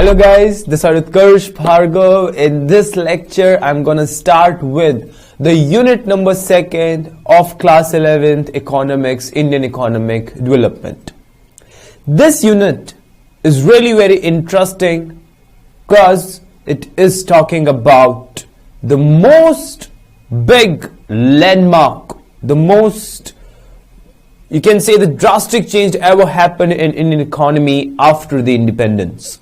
Hello guys, this is Utkarsh Bhargav. In this lecture, I'm gonna start with the unit number 2nd of class 11th Economics, Indian Economic Development. This unit is really very interesting because it is talking about the most big landmark, the most, you can say, the drastic change ever happened in Indian economy after the independence.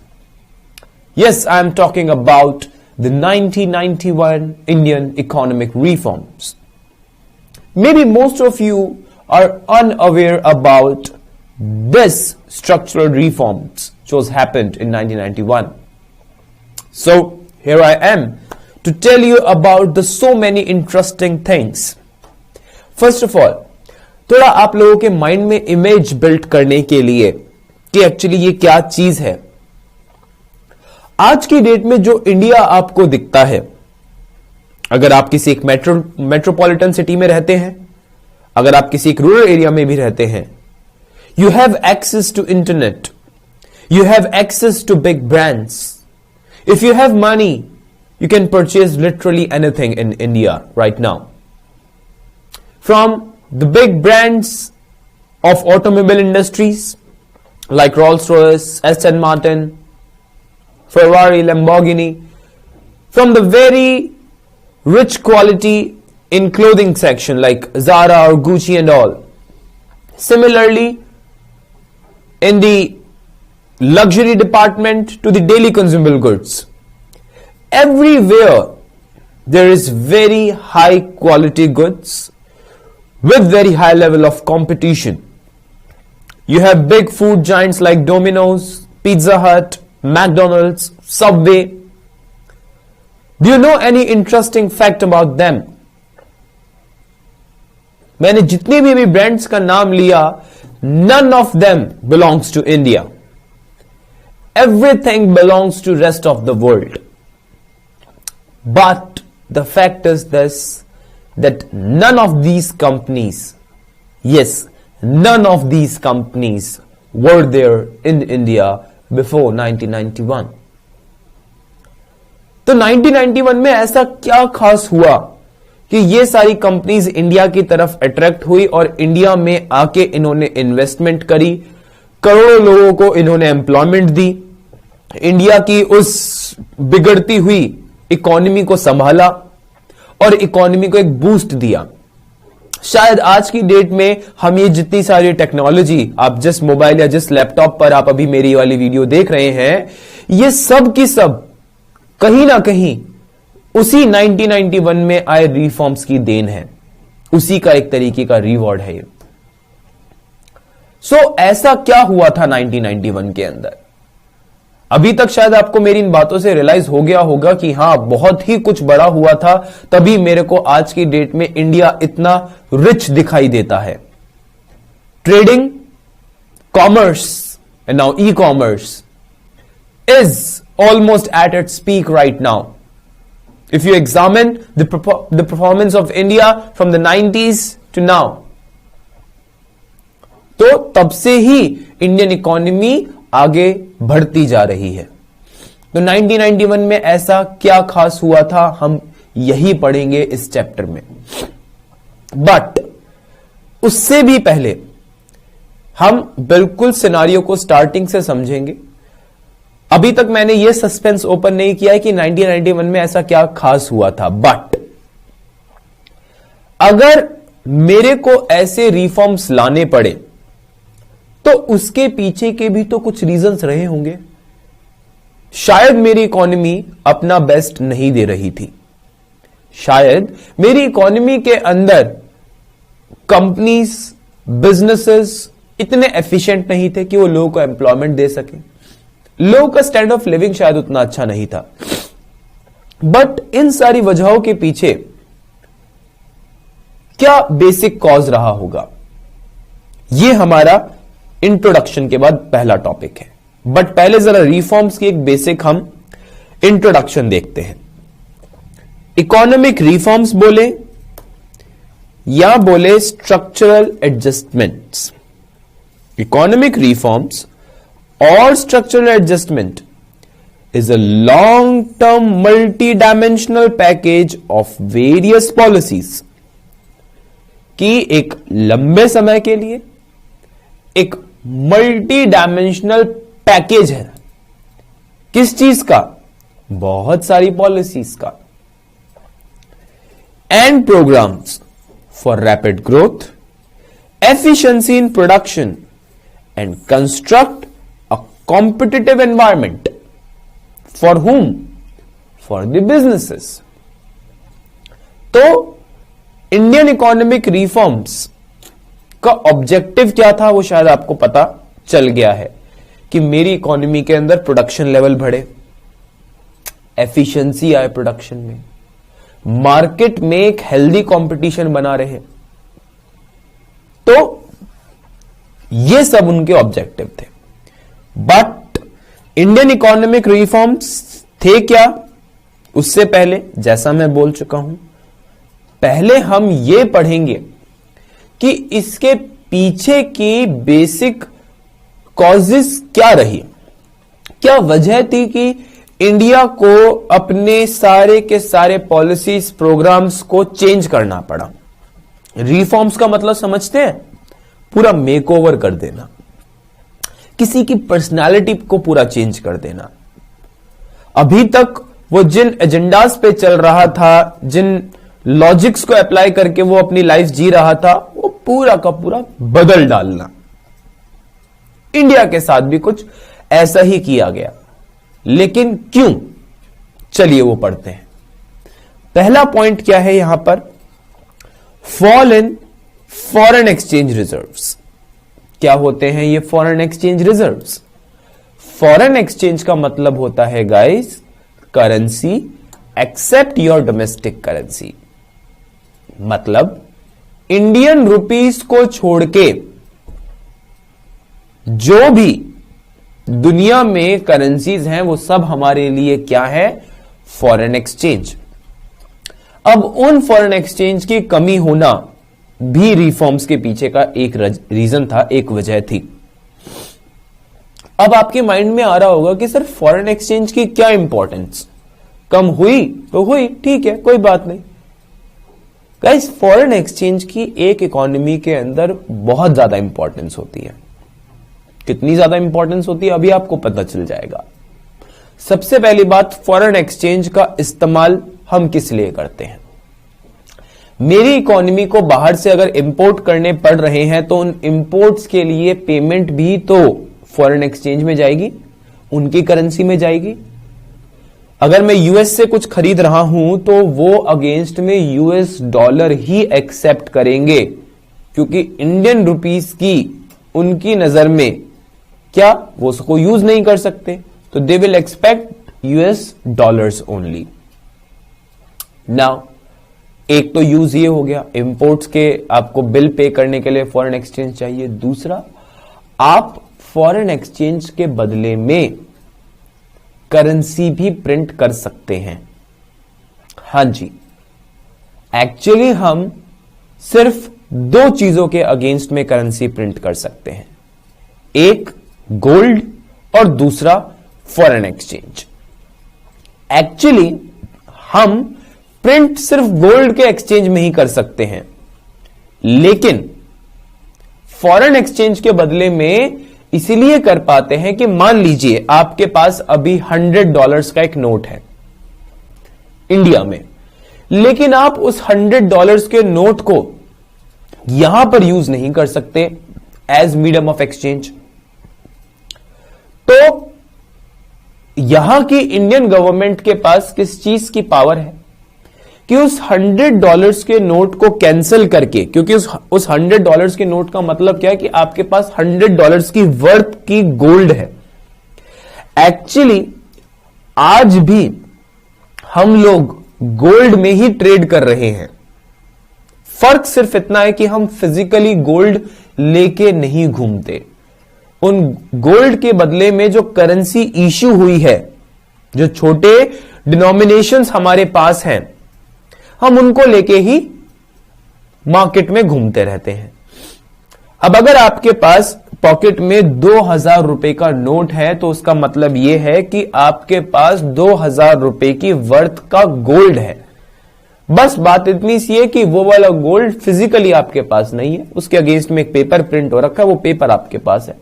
Yes, I am talking about the 1991 Indian economic reforms. Maybe most of you are unaware about this structural reforms which was happened in 1991. So here I am to tell you about the so many interesting things. First of all, थोड़ा आप लोगों के mind में image build करने के लिए कि actually ये क्या चीज है. आज की डेट में जो इंडिया आपको दिखता है, अगर आप किसी एक मेट्रोपॉलिटन सिटी में रहते हैं, अगर आप किसी एक रूरल एरिया में भी रहते हैं, you have access to internet, you have access to big brands. If you have money, you can purchase literally anything in India right now. From the big brands of automobile industries like Rolls-Royce, Aston Martin, Ferrari, Lamborghini, from the very rich quality in clothing section like Zara or Gucci and all. Similarly, in the luxury department to the daily consumable goods, everywhere there is very high quality goods with very high level of competition. You have big food giants like Domino's, Pizza Hut, McDonald's, Subway. Do you know any interesting fact about them? मैंने जितने भी brands का नाम लिया, none of them belongs to India. Everything belongs to rest of the world. But the fact is this, that none of these companies, yes, none of these companies were there in India before 1991. तो 1991 में ऐसा क्या खास हुआ कि ये सारी companies India की तरफ अट्रैक्ट हुई और इंडिया में आके इन्होंने इन्वेस्टमेंट करी, करोड़ों लोगों को इन्होंने एम्प्लॉयमेंट दी, इंडिया की उस बिगड़ती हुई इकोनॉमी को संभाला और इकोनॉमी को एक बूस्ट दिया. शायद आज की डेट में हम ये जितनी सारी टेक्नोलॉजी, आप जिस मोबाइल या जिस लैपटॉप पर आप अभी मेरी वाली वीडियो देख रहे हैं, ये सब की सब कहीं ना कहीं उसी 1991 में आए रिफॉर्म्स की देन है, उसी का एक तरीके का रिवॉर्ड है ये. सो ऐसा क्या हुआ था 1991 के अंदर? अभी तक शायद आपको मेरी इन बातों से रियलाइज हो गया होगा कि हां, बहुत ही कुछ बड़ा हुआ था, तभी मेरे को आज की डेट में इंडिया इतना रिच दिखाई देता है. Trading, commerce and now e commerce is almost at its peak right now. If you examine the performance of India from the 90s to now, तो तब से ही इंडियन इकोनॉमी आगे बढ़ती जा रही है. तो 1991 में ऐसा क्या खास हुआ था, हम यही पढ़ेंगे इस चैप्टर में. बट उससे भी पहले हम बिल्कुल सिनारियो को स्टार्टिंग से समझेंगे. अभी तक मैंने यह सस्पेंस ओपन नहीं किया है कि 1991 में ऐसा क्या खास हुआ था. बट अगर मेरे को ऐसे रिफॉर्म्स लाने पड़े तो उसके पीछे के भी तो कुछ रीजंस रहे होंगे. शायद मेरी इकोनॉमी अपना बेस्ट नहीं दे रही थी, शायद मेरी इकोनॉमी के अंदर कंपनीज, बिजनेसेस इतने एफिशिएंट नहीं थे कि वो लोगों को एम्प्लॉयमेंट दे सके, लोगों का स्टैंडर्ड ऑफ लिविंग शायद उतना अच्छा नहीं था. बट इन सारी वजहों के पीछे क्या बेसिक कॉज रहा होगा, ये हमारा इंट्रोडक्शन के बाद पहला टॉपिक है. बट पहले जरा रिफॉर्म्स की एक बेसिक हम इंट्रोडक्शन देखते हैं. इकोनॉमिक रिफॉर्म्स बोले या बोले structural is a long-term multi-dimensional package of various policies कि एक लंबे समय के लिए एक मल्टी डायमेंशनल पैकेज है। किस चीज का? बहुत सारी पॉलिसीज का। And programmes for rapid growth, efficiency in production and construct a competitive environment for whom? For the businesses. तो इंडियन इकोनॉमिक रिफॉर्म्स का ऑब्जेक्टिव क्या था वो शायद आपको पता चल गया है कि मेरी इकोनॉमी के अंदर प्रोडक्शन लेवल बढ़े, एफिशिएंसी आए प्रोडक्शन में, मार्केट में एक हेल्दी कंपटीशन बना रहे। तो ये सब उनके ऑब्जेक्टिव थे। बट इंडियन इकोनॉमिक रिफॉर्म्स थे क्या? उससे पहले, जैसा मैं बोल चुका हूं, पहले हम ये पढ़ेंगे कि इसके पीछे की बेसिक कॉजेस क्या रही, क्या वजह थी कि इंडिया को अपने सारे के सारे पॉलिसीज प्रोग्राम्स को चेंज करना पड़ा। रिफॉर्म्स का मतलब समझते हैं? पूरा मेकओवर कर देना, किसी की पर्सनालिटी को पूरा चेंज कर देना। अभी तक वो जिन एजेंडास पे चल रहा था, जिन लॉजिक्स को अप्लाई करके वो अपनी लाइफ जी रहा था, वो पूरा का पूरा बदल डालना। इंडिया के साथ भी कुछ ऐसा ही किया गया, लेकिन क्यों? चलिए वो पढ़ते हैं। पहला पॉइंट क्या है यहां पर? Fall in foreign exchange reserves. क्या होते हैं ये foreign exchange reserves? Foreign exchange का मतलब होता है guys, currency except your domestic currency. मतलब इंडियन रुपीस को छोड़ के जो भी दुनिया में करेंसीज हैं वो सब हमारे लिए क्या है? Foreign exchange. अब उन फॉरेन एक्सचेंज की कमी होना भी रिफॉर्म्स के पीछे का एक रीजन था, एक वजह थी। अब आपके माइंड में आ रहा होगा कि सर फॉरेन एक्सचेंज की क्या इंपॉर्टेंस, कम हुई तो हुई, ठीक है, कोई बात नहीं। गाइस, फॉरेन एक्सचेंज की एक इकोनॉमी के अंदर बहुत ज्यादा इंपॉर्टेंस होती है। कितनी ज्यादा इंपॉर्टेंस होती है अभी आपको पता चल जाएगा। सबसे पहली बात, फॉरेन एक्सचेंज का इस्तेमाल हम किस लिए करते हैं? मेरी इकोनॉमी को बाहर से अगर इंपोर्ट करने पड़ रहे हैं तो उन इंपोर्ट्स के लिए पेमेंट भी तो फॉरेन एक्सचेंज में जाएगी, उनकी करेंसी में जाएगी। अगर मैं यूएस से कुछ खरीद रहा हूं तो वो अगेंस्ट में यूएस डॉलर ही एक्सेप्ट करेंगे, क्योंकि इंडियन रुपीस की उनकी नजर में क्या वो उसको यूज नहीं कर सकते, तो they will expect US dollars only. Now एक तो यूज ये हो गया, इंपोर्ट्स के आपको बिल पे करने के लिए फॉरेन एक्सचेंज चाहिए। दूसरा, आप फॉरेन एक्सचेंज के बदले में करेंसी भी प्रिंट कर सकते हैं। हां जी, एक्चुअली हम सिर्फ दो चीजों के अगेंस्ट में करेंसी प्रिंट कर सकते हैं, एक गोल्ड और दूसरा फॉरेन एक्सचेंज। एक्चुअली हम प्रिंट सिर्फ गोल्ड के एक्सचेंज में ही कर सकते हैं, लेकिन फॉरेन एक्सचेंज के बदले में इसीलिए कर पाते हैं कि मान लीजिए आपके पास अभी $100 का एक नोट है इंडिया में, लेकिन आप उस $100 के नोट को यहां पर यूज नहीं कर सकते एज मीडियम ऑफ एक्सचेंज। तो यहां की इंडियन गवर्नमेंट के पास किस चीज की पावर है कि उस $100 के नोट को कैंसिल करके, क्योंकि उस $100 के नोट का मतलब क्या है कि आपके पास $100 की वर्थ की गोल्ड है। एक्चुअली आज भी हम लोग गोल्ड में ही ट्रेड कर रहे हैं। फर्क सिर्फ इतना है कि हम फिजिकली गोल्ड लेके नहीं घूमते। उन गोल्ड के बदले में जो करेंसी इश्यू हुई है, जो छोटे डिनोमिनेशंस हमारे पास हैं, हम उनको लेके ही मार्केट में घूमते रहते हैं। अब अगर आपके पास पॉकेट में 2000 रुपए का नोट है, तो उसका मतलब यह है कि आपके पास 2000 रुपए की वर्थ का गोल्ड है। बस बात इतनी सी है कि वो वाला गोल्ड फिजिकली आपके पास नहीं है, उसके अगेंस्ट में एक पेपर प्रिंट हो रखा है, वो पेपर आपके पास है।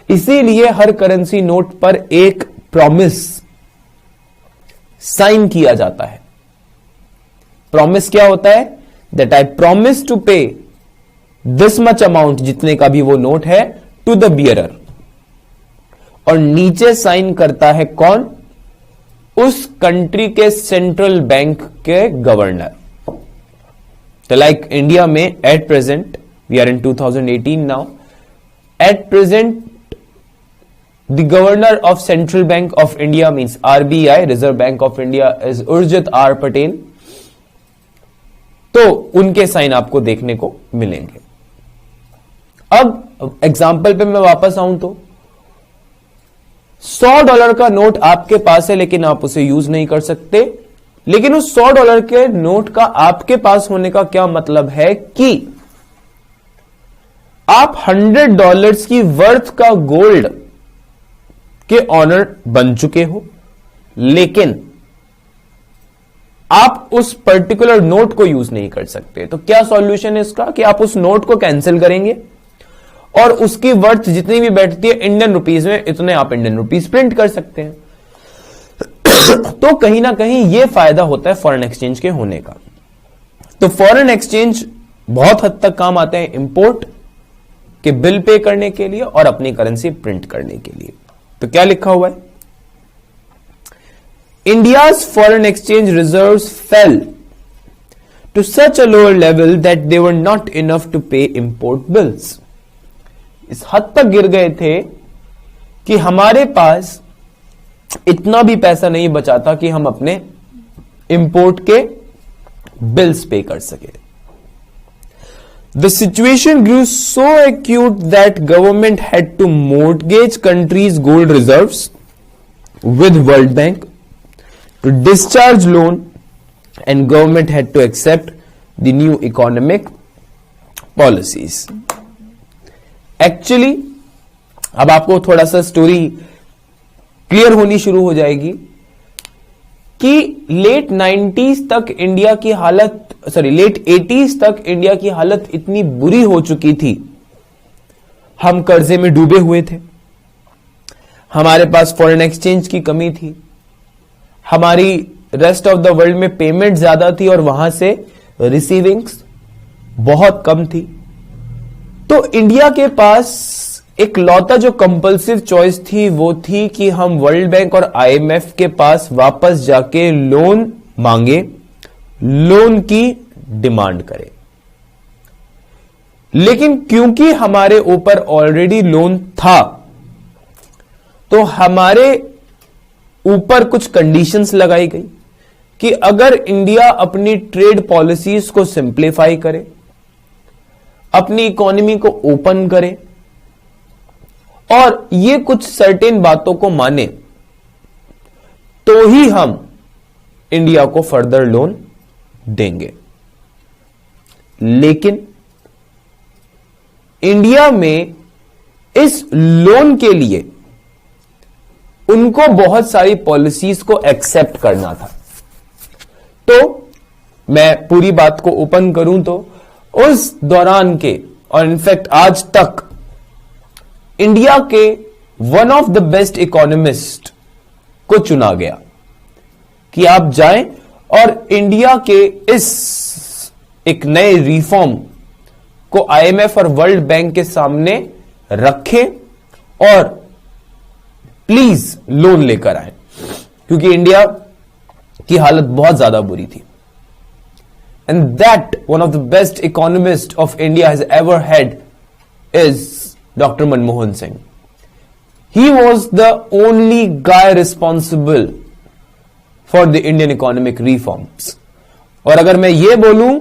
इसीलिए हर करेंसी नोट पर एक प्रॉमिस साइन किया जाता है। प्रॉमिस क्या होता है? दैट आई प्रॉमिस टू पे दिस मच अमाउंट, जितने का भी वो नोट है, टू द बियरर। और नीचे साइन करता है कौन? उस कंट्री के सेंट्रल बैंक के गवर्नर। तो लाइक इंडिया में at present, we are in 2018 now, at present the governor of Central Bank of India means RBI, Reserve Bank of India, is Urjit R Patel। तो उनके sign आपको देखने को मिलेंगे। अब एग्जाम्पल पे मैं वापस आऊं तो $100 का नोट आपके पास है, लेकिन आप उसे यूज नहीं कर सकते। लेकिन उस $100 के नोट का आपके पास होने का क्या मतलब है कि आप $100 की वर्थ का गोल्ड के ऑनर बन चुके हो, लेकिन आप उस पर्टिकुलर नोट को यूज नहीं कर सकते। तो क्या सॉल्यूशन है इसका? कि आप उस नोट को कैंसिल करेंगे और उसकी वर्थ जितनी भी बैठती है इंडियन रुपीज में, इतने आप इंडियन रुपीज प्रिंट कर सकते हैं। तो कहीं ना कहीं यह फायदा होता है फॉरेन एक्सचेंज के होने का। तो फॉरेन एक्सचेंज बहुत हद तक काम आते हैं इंपोर्ट के बिल पे करने के लिए और अपनी करेंसी प्रिंट करने के लिए। तो क्या लिखा हुआ है? India's foreign exchange reserves fell to such a lower level that they were not enough to pay import bills. इस हद तक गिर गए थे कि हमारे पास इतना भी पैसा नहीं बचा था कि हम अपने इंपोर्ट के बिल्स पे कर सके। The situation grew so acute that government had to mortgage country's gold reserves with World Bank to discharge loan, and government had to accept the new economic policies. Actually, अब आपको थोड़ा सा story clear होनी शुरू हो जाएगी कि late 90s तक इंडिया की हालत, लेट 80s तक इंडिया की हालत इतनी बुरी हो चुकी थी, हम कर्जे में डूबे हुए थे, हमारे पास फॉरेन एक्सचेंज की कमी थी, हमारी रेस्ट ऑफ द वर्ल्ड में पेमेंट ज्यादा थी और वहां से रिसीविंग्स बहुत कम थी। तो इंडिया के पास एक लौता जो कंपल्सिव चॉइस थी वो थी कि हम वर्ल्ड बैंक और आईएमएफ के पास वापस जाके लोन मांगे, लोन की डिमांड करें। लेकिन क्योंकि हमारे ऊपर ऑलरेडी लोन था, तो हमारे ऊपर कुछ कंडीशंस लगाई गई कि अगर इंडिया अपनी ट्रेड पॉलिसीज को सिंप्लीफाई करे, अपनी इकोनॉमी को ओपन करे और ये कुछ सर्टेन बातों को माने, तो ही हम इंडिया को फर्दर लोन देंगे। लेकिन इंडिया में इस लोन के लिए उनको बहुत सारी पॉलिसीज को एक्सेप्ट करना था। तो मैं पूरी बात को ओपन करूं तो उस दौरान के और इनफैक्ट आज तक इंडिया के one of the best economist को चुना गया कि आप जाएं और इंडिया के इस एक नए रिफॉर्म को आईएमएफ और वर्ल्ड बैंक के सामने रखें और प्लीज लोन लेकर आए, क्योंकि इंडिया की हालत बहुत ज्यादा बुरी थी। And that one of the best economist of India has ever had is Dr. Manmohan Singh. He was the only guy responsible for the Indian economic reforms. और अगर मैं ये बोलूं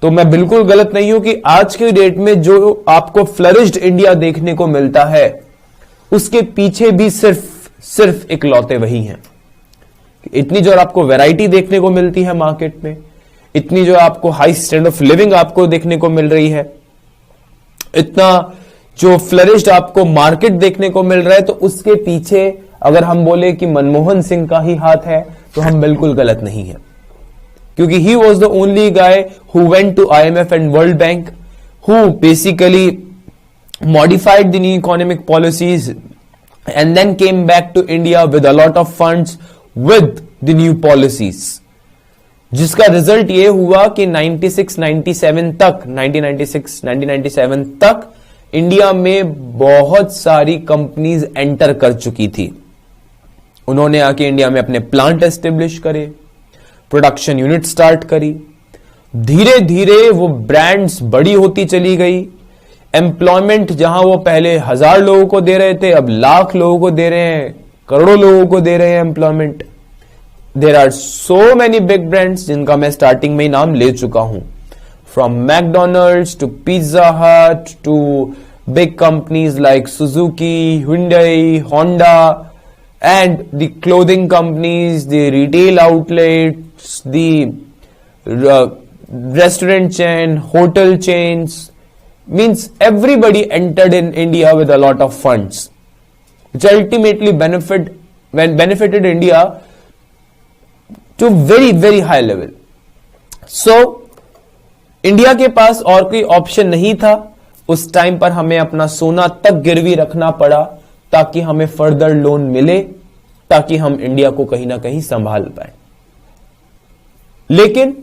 तो मैं बिल्कुल गलत नहीं हूं कि आज के डेट में जो आपको फ्लरिश्ड इंडिया देखने को मिलता है, उसके पीछे भी सिर्फ इकलौते वही हैं। इतनी जो आपको वैरायटी देखने को मिलती है मार्केट में, इतनी जो आपको हाई स्टैंडर्ड ऑफ लिविंग आपको देखने को मिल रही है, इतना जो फ्लरिश्ड आपको मार्केट देखने को मिल रहा है, तो उसके पीछे अगर हम बोले कि मनमोहन सिंह का ही हाथ है तो हम बिल्कुल गलत नहीं है, क्योंकि he was the only guy who went to IMF and World Bank, who basically modified the new economic policies and then came back to India with a lot of funds with the new policies, जिसका result ये हुआ कि 1997 तक India में बहुत सारी companies enter कर चुकी थी। उन्होंने आके इंडिया में अपने प्लांट एस्टेब्लिश करे, प्रोडक्शन यूनिट स्टार्ट करी, धीरे धीरे वो ब्रांड्स बड़ी होती चली गई। एम्प्लॉयमेंट जहां वो पहले 1000 लोगों को दे रहे थे, अब लाख लोगों को दे रहे हैं, करोड़ों लोगों को दे रहे हैं employment. There are so many big brands जिनका मैं स्टार्टिंग में ही नाम ले चुका हूं, from McDonald's to pizza Hut to big companies like Suzuki, Hyundai, Honda, and the clothing companies, the retail outlets, the restaurant chain, hotel chains, means everybody entered in India with a lot of funds, which ultimately benefited India to very, very high level. So, India के पास और कोई option नहीं था। उस time पर हमें अपना सोना तक गिरवी रखना पड़ा ताकि हमें फर्दर लोन मिले, ताकि हम इंडिया को कहीं ना कहीं संभाल पाए। लेकिन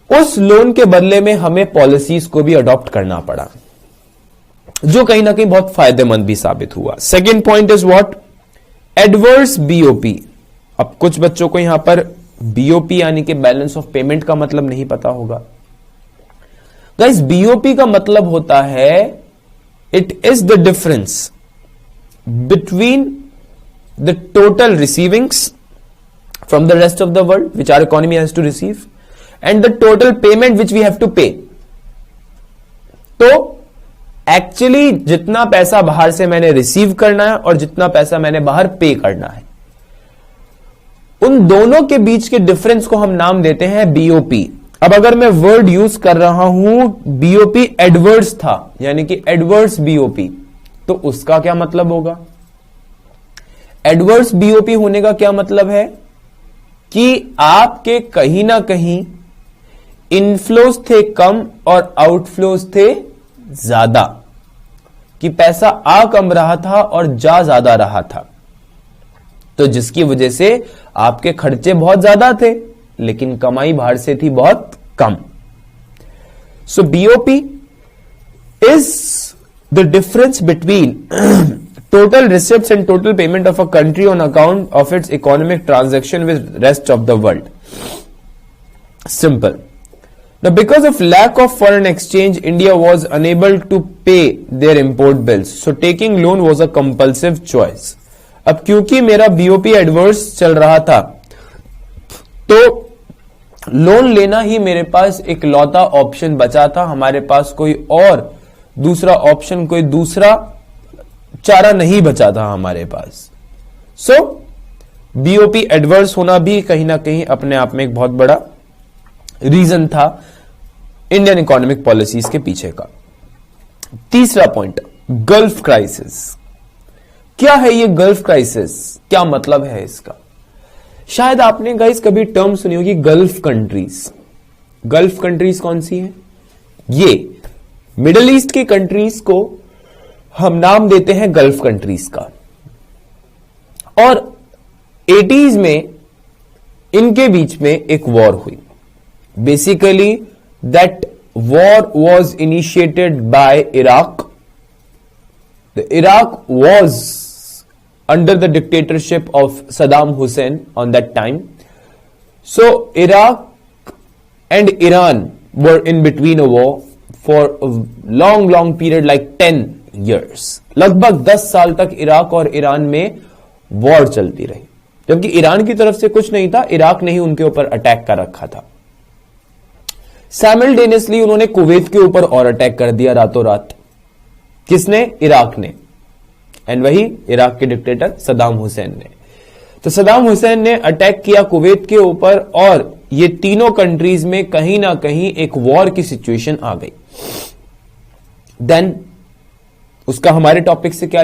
उस लोन के बदले में हमें पॉलिसीज को भी अडॉप्ट करना पड़ा, जो कहीं ना कहीं बहुत फायदेमंद भी साबित हुआ। Second point is what? Adverse BOP. अब कुछ बच्चों को यहां पर बीओपी यानी कि बैलेंस ऑफ पेमेंट का मतलब नहीं पता होगा। गाइस, बीओपी का मतलब होता है it is the difference between the total receivings from the rest of the world which are economy has to receive and the total payment which we have to pay. तो actually जितना पैसा बाहर से मैंने रिसीव करना है और जितना पैसा मैंने बाहर पे करना है, उन दोनों के बीच के डिफरेंस को हम नाम देते हैं बीओपी। अब अगर मैं वर्ड यूज कर रहा हूं बीओपी एडवर्स था, यानी कि एडवर्स बीओपी, तो उसका क्या मतलब होगा? एडवर्स बीओपी होने का क्या मतलब है कि आपके कहीं ना कहीं इनफ्लोज थे कम और आउटफ्लोज थे ज्यादा, कि पैसा आ कम रहा था और जा ज्यादा रहा था, तो जिसकी वजह से आपके खर्चे बहुत ज्यादा थे लेकिन कमाई बाहर से थी बहुत कम। So BOP is the difference between total receipts and total payment of a country on account of its economic transaction with rest of the world. Simple. Now, because of lack of foreign exchange, India was unable to pay their import bills. So, taking loan was a compulsive choice. अब क्योंकि मेरा BOP adverse चल रहा था, तो loan लेना ही मेरे पास एक लौता ऑप्शन बचा था। हमारे पास कोई और दूसरा ऑप्शन, कोई दूसरा चारा नहीं बचा था हमारे पास। सो BOP एडवर्स होना भी कहीं ना कहीं अपने आप में एक बहुत बड़ा रीजन था इंडियन इकोनॉमिक पॉलिसीज के पीछे का। तीसरा पॉइंट, गल्फ क्राइसिस। क्या है ये गल्फ क्राइसिस? क्या मतलब है इसका? शायद आपने गाइस कभी टर्म सुनी होगी, गल्फ कंट्रीज। गल्फ कंट्रीज कौन सी है? ये मिडिल ईस्ट की कंट्रीज को हम नाम देते हैं गल्फ कंट्रीज का। और 80s में इनके बीच में एक वॉर हुई। Basically, that war was initiated by Iraq. The Iraq was under the dictatorship of Saddam Hussein on that time. So, Iraq and Iran were in between a war for a long period, like 10 years. लगभग 10 साल तक Iraq और Iran में war चलती रही, जबकि Iran की तरफ से कुछ नहीं था, इराक ने ही उनके ऊपर अटैक कर रखा था। साइमल्टेनियसली उन्होंने कुवैत के ऊपर और अटैक कर दिया रातों रात। किसने? इराक ने, एंड वही इराक के डिक्टेटर सद्दाम हुसैन ने। तो सद्दाम हुसैन ने अटैक किया कुवैत के ऊपर और ये तीनों कंट्रीज में कहीं ना कहीं एक वॉर की सिचुएशन आ गई। देन उसका हमारे टॉपिक से क्या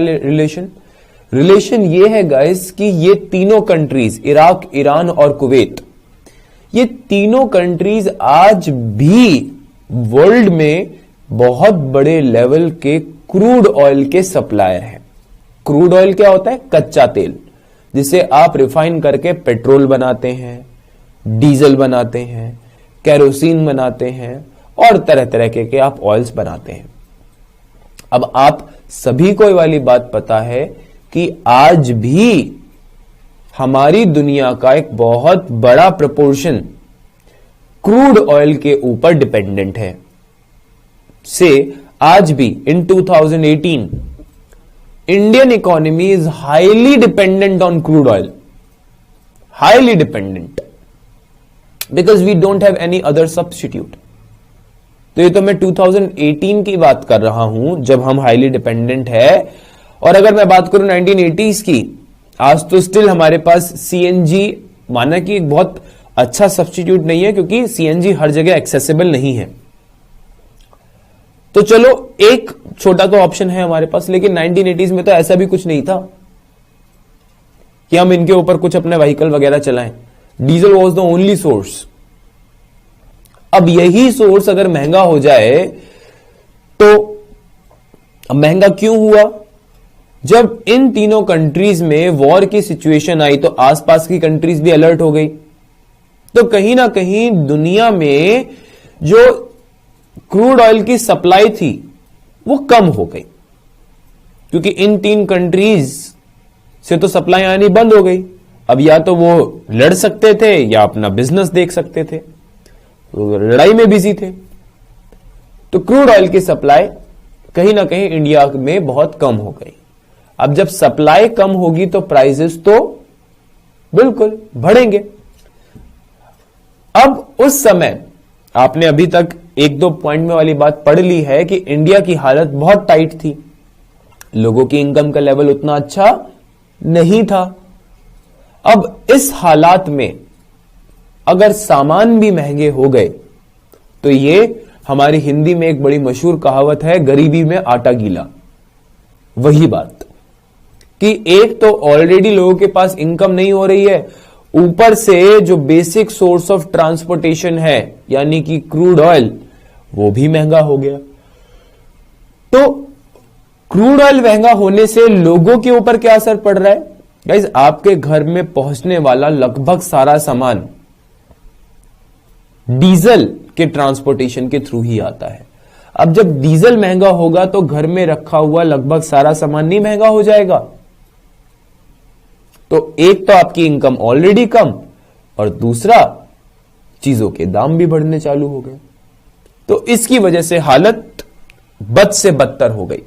रिलेशन ये है गाइस कि ये तीनों कंट्रीज, इराक, ईरान और कुवैत, ये तीनों कंट्रीज आज भी वर्ल्ड में बहुत बड़े लेवल के क्रूड ऑयल के सप्लायर हैं। क्रूड ऑयल क्या होता है? कच्चा तेल, जिसे आप रिफाइन करके पेट्रोल बनाते हैं, डीजल बनाते हैं, केरोसिन बनाते हैं और तरह तरह के आप ऑयल्स बनाते हैं। अब आप सभी को ये वाली बात पता है कि आज भी हमारी दुनिया का एक बहुत बड़ा प्रपोर्शन क्रूड ऑयल के ऊपर डिपेंडेंट है। से आज भी in 2018 Indian economy is highly dependent on crude oil, highly dependent, because we don't have any other substitute. तो ये तो मैं 2018 की बात कर रहा हूं जब हम हाईली डिपेंडेंट है। और अगर मैं बात करूं 1980s की, आज तो स्टिल हमारे पास सीएनजी, माना कि एक बहुत अच्छा सब्स्टिट्यूट नहीं है क्योंकि सीएनजी हर जगह एक्सेसिबल नहीं है। तो चलो एक छोटा तो ऑप्शन है हमारे पास, लेकिन 1980s में तो ऐसा भी कुछ नहीं था कि हम इनके ऊपर कुछ अपने व्हीकल वगैरह चलाएं। Diesel was the only source. अब यही सोर्स अगर महंगा हो जाए तो अब महंगा क्यों हुआ? जब इन तीनों कंट्रीज में वॉर की सिचुएशन आई तो आसपास की कंट्रीज भी अलर्ट हो गई। तो कहीं ना कहीं दुनिया में जो क्रूड ऑयल की सप्लाई थी वो कम हो गई, क्योंकि इन तीन कंट्रीज से तो सप्लाई आनी बंद हो गई। अब या तो वो लड़ सकते थे या अपना बिजनेस देख सकते थे, तो लड़ाई में बिजी थे। तो क्रूड ऑयल की सप्लाई कहीं ना कहीं इंडिया में बहुत कम हो गई। अब जब सप्लाई कम होगी तो प्राइसेस तो बिल्कुल बढ़ेंगे। अब उस समय आपने अभी तक एक दो पॉइंट में वाली बात पढ़ ली है कि इंडिया की हालत बहुत टाइट थी, लोगों की इनकम का लेवल उतना अच्छा नहीं था। अब इस हालात में अगर सामान भी महंगे हो गए तो ये हमारी हिंदी में एक बड़ी मशहूर कहावत है, गरीबी में आटा गीला। वही बात कि एक तो ऑलरेडी लोगों के पास इनकम नहीं हो रही है, ऊपर से जो बेसिक सोर्स ऑफ ट्रांसपोर्टेशन है यानी कि क्रूड ऑयल, वो भी महंगा हो गया। तो क्रूड ऑयल महंगा होने से लोगों के ऊपर क्या असर पड़ रहा है? गाइस, आपके घर में पहुंचने वाला लगभग सारा सामान डीजल के ट्रांसपोर्टेशन के थ्रू ही आता है। अब जब डीजल महंगा होगा तो घर में रखा हुआ लगभग सारा सामान नहीं महंगा हो जाएगा। तो एक तो आपकी इनकम ऑलरेडी कम और दूसरा चीजों के दाम भी बढ़ने चालू हो गए। तो इसकी वजह से हालत बद से बदतर हो गई।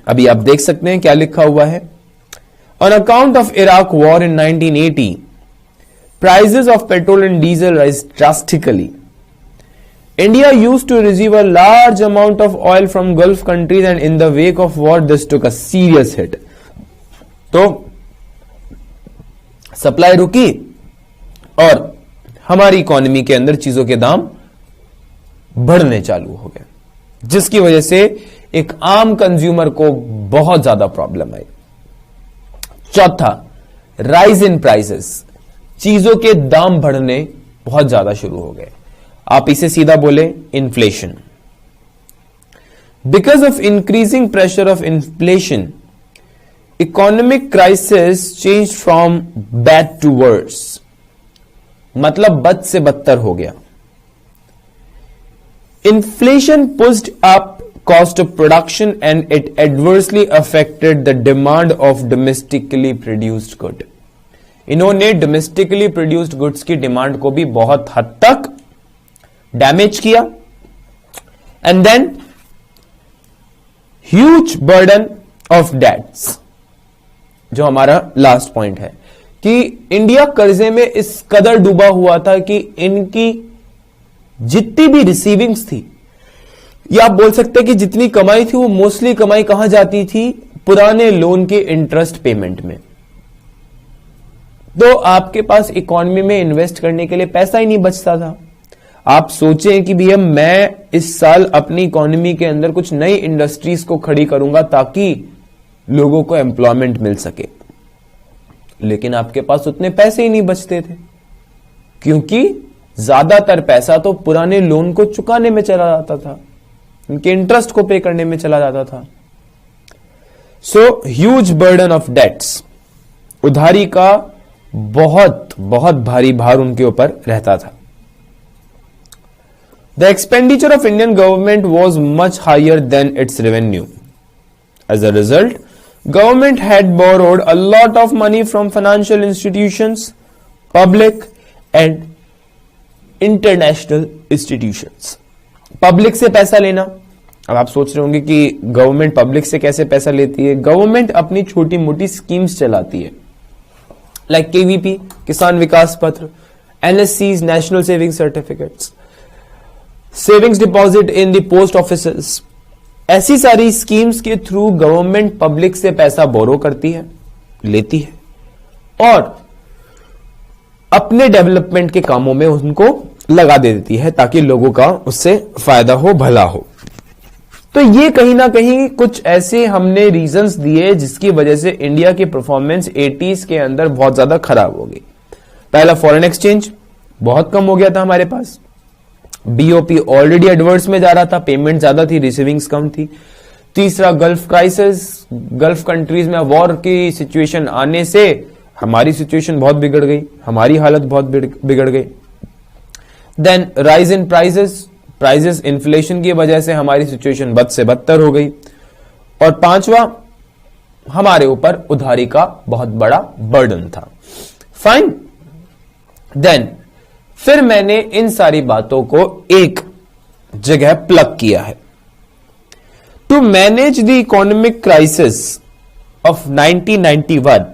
अभी आप देख सकते हैं क्या लिखा हुआ है। On account of Iraq war in 1980 prices of petrol and diesel rise drastically. India used to receive a large amount of oil from Gulf countries and in the wake of war this took a serious hit. तो supply रुकी और हमारी economy के अंदर चीजों के दाम बढ़ने चालू हो गए, जिसकी वजह से एक आम कंज्यूमर को बहुत ज्यादा प्रॉब्लम आई। चौथा, राइज इन प्राइसेस, चीजों के दाम बढ़ने बहुत ज्यादा शुरू हो गए। आप इसे सीधा बोले inflation. Because of increasing pressure of inflation, economic crisis change from bad to worse, मतलब बद से बदतर हो गया। Inflation pushed up cost of production and it adversely affected the demand of domestically produced good. इन्होंने डोमेस्टिकली प्रोड्यूस्ड गुड्स की demand को भी बहुत हद तक डैमेज किया। And then huge burden of debts, जो हमारा लास्ट पॉइंट है कि इंडिया कर्जे में इस कदर डूबा हुआ था कि इनकी जितनी भी रिसीविंग्स थी, या आप बोल सकते हैं कि जितनी कमाई थी वो मोस्टली कमाई कहां जाती थी? पुराने लोन के इंटरेस्ट पेमेंट में। तो आपके पास इकोनॉमी में इन्वेस्ट करने के लिए पैसा ही नहीं बचता था। आप सोचें कि भैया मैं इस साल अपनी इकोनॉमी के अंदर कुछ नई इंडस्ट्रीज को खड़ी करूंगा ताकि लोगों को एम्प्लॉयमेंट मिल सके, लेकिन आपके पास उतने पैसे ही नहीं बचते थे, क्योंकि ज्यादातर पैसा तो पुराने लोन को चुकाने में चला जाता था, उनके इंटरेस्ट को पे करने में चला जाता था। So huge burden of debts, उधारी का बहुत बहुत भारी भार उनके ऊपर रहता था। The expenditure of Indian government was much higher than its revenue. As a result, government had borrowed a lot of money from financial institutions, public and international institutions. Public से पैसा लेना, अब आप सोच रहे होंगे कि गवर्नमेंट पब्लिक से कैसे पैसा लेती है। गवर्नमेंट अपनी छोटी मोटी स्कीम्स चलाती है, like KVP Kisan Vikas Patra, NSCs national saving certificates, savings deposit in the post offices. ऐसी सारी स्कीम्स के थ्रू गवर्नमेंट पब्लिक से पैसा बोरो करती है, लेती है और अपने डेवलपमेंट के कामों में उनको लगा देती है ताकि लोगों का उससे फायदा हो, भला हो। तो ये कहीं ना कहीं कुछ ऐसे हमने रीजंस दिए जिसकी वजह से इंडिया की परफॉर्मेंस 80s के अंदर बहुत ज्यादा खराब हो गई। पहला, फॉरेन एक्सचेंज बहुत कम हो गया था हमारे पास, बीओपी ऑलरेडी एडवर्स में जा रहा था, पेमेंट ज्यादा थी, रिसीविंग्स कम थी। तीसरा, गल्फ क्राइसिस, गल्फ कंट्रीज में वॉर की सिचुएशन आने से हमारी सिचुएशन बहुत बिगड़ गई, हमारी हालत बहुत बिगड़ गई। Then rise in prices, inflation की वजह से हमारी सिचुएशन बद से बदतर हो गई। और पांचवा, हमारे ऊपर उधारी का बहुत बड़ा बर्डन था। फाइन, देन फिर मैंने इन सारी बातों को एक जगह प्लग किया है। To manage the economic crisis of 1991,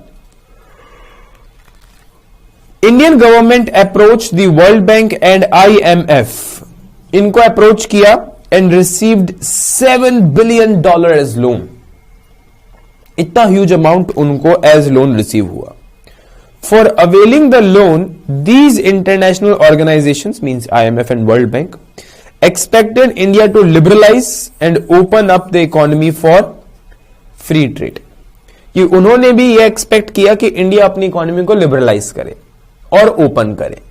Indian government approach the World Bank and IMF, इनको अप्रोच किया and received $7 billion as loan. इतना ह्यूज अमाउंट उनको एज लोन रिसीव हुआ। For availing the loan, these international organizations, means IMF and World Bank, expected India to liberalize and open up the economy for free trade. कि उन्होंने भी ये expect किया कि India अपनी economy को लिबरलाइज करे और ओपन करे।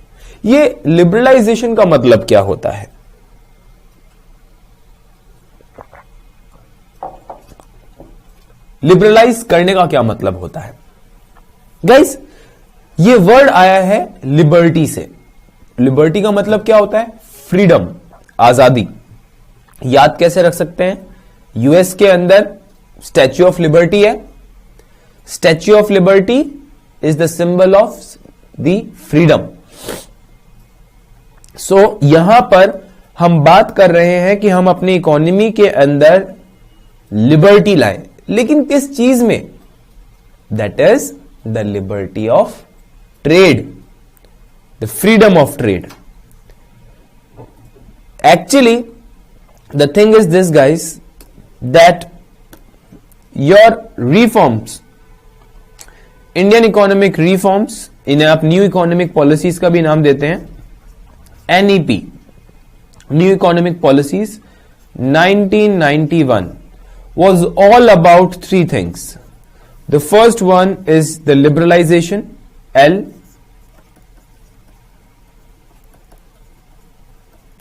ये लिबरलाइजेशन का मतलब क्या होता है? लिबरलाइज करने का क्या मतलब होता है? गाइस, ये वर्ड आया है लिबर्टी से। लिबर्टी का मतलब क्या होता है? फ्रीडम, आजादी। याद कैसे रख सकते हैं? यूएस के अंदर स्टैच्यू ऑफ लिबर्टी है। Statue of Liberty is the symbol of the freedom. So यहां पर हम बात कर रहे हैं कि हम अपनी इकोनॉमी के अंदर लिबर्टी लाएं, लेकिन किस चीज में? That is the liberty of trade, the freedom of trade. Actually, the thing is this, guys, that your reforms, Indian economic reforms, इन्हें आप न्यू इकोनॉमिक पॉलिसीज का भी नाम देते हैं, NEP, new economic policies 1991 was all about three things. The first one is the liberalization, L,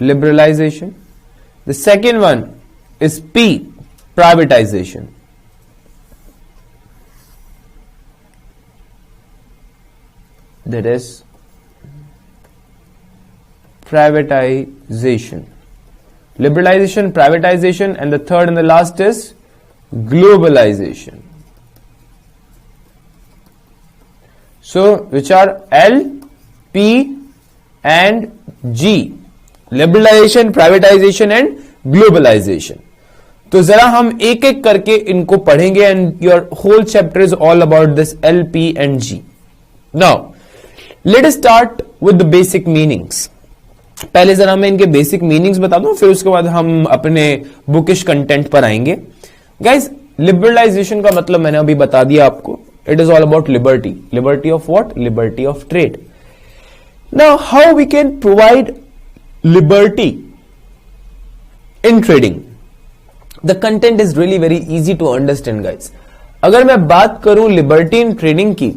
liberalization. The second one is P, privatization. That is privatization. Liberalization, privatization, and the third and the last is globalization. So, which are L, P and G, liberalization, privatization and globalization. तो जरा हम एक एक करके इनको पढ़ेंगे and your whole chapter is all about this L, P and G. Now, let us start with the basic meanings. पहले जरा मैं इनके बेसिक मीनिंग्स बता दूं, फिर उसके बाद हम अपने बुकिश कंटेंट पर आएंगे. गाइज, लिबरलाइजेशन का मतलब मैंने अभी बता दिया आपको. It is all about liberty. Liberty of what? Liberty of trade. Now, how we can provide liberty in trading. The content is really very easy to understand, guys. अगर मैं बात करूं लिबर्टी इन ट्रेडिंग की,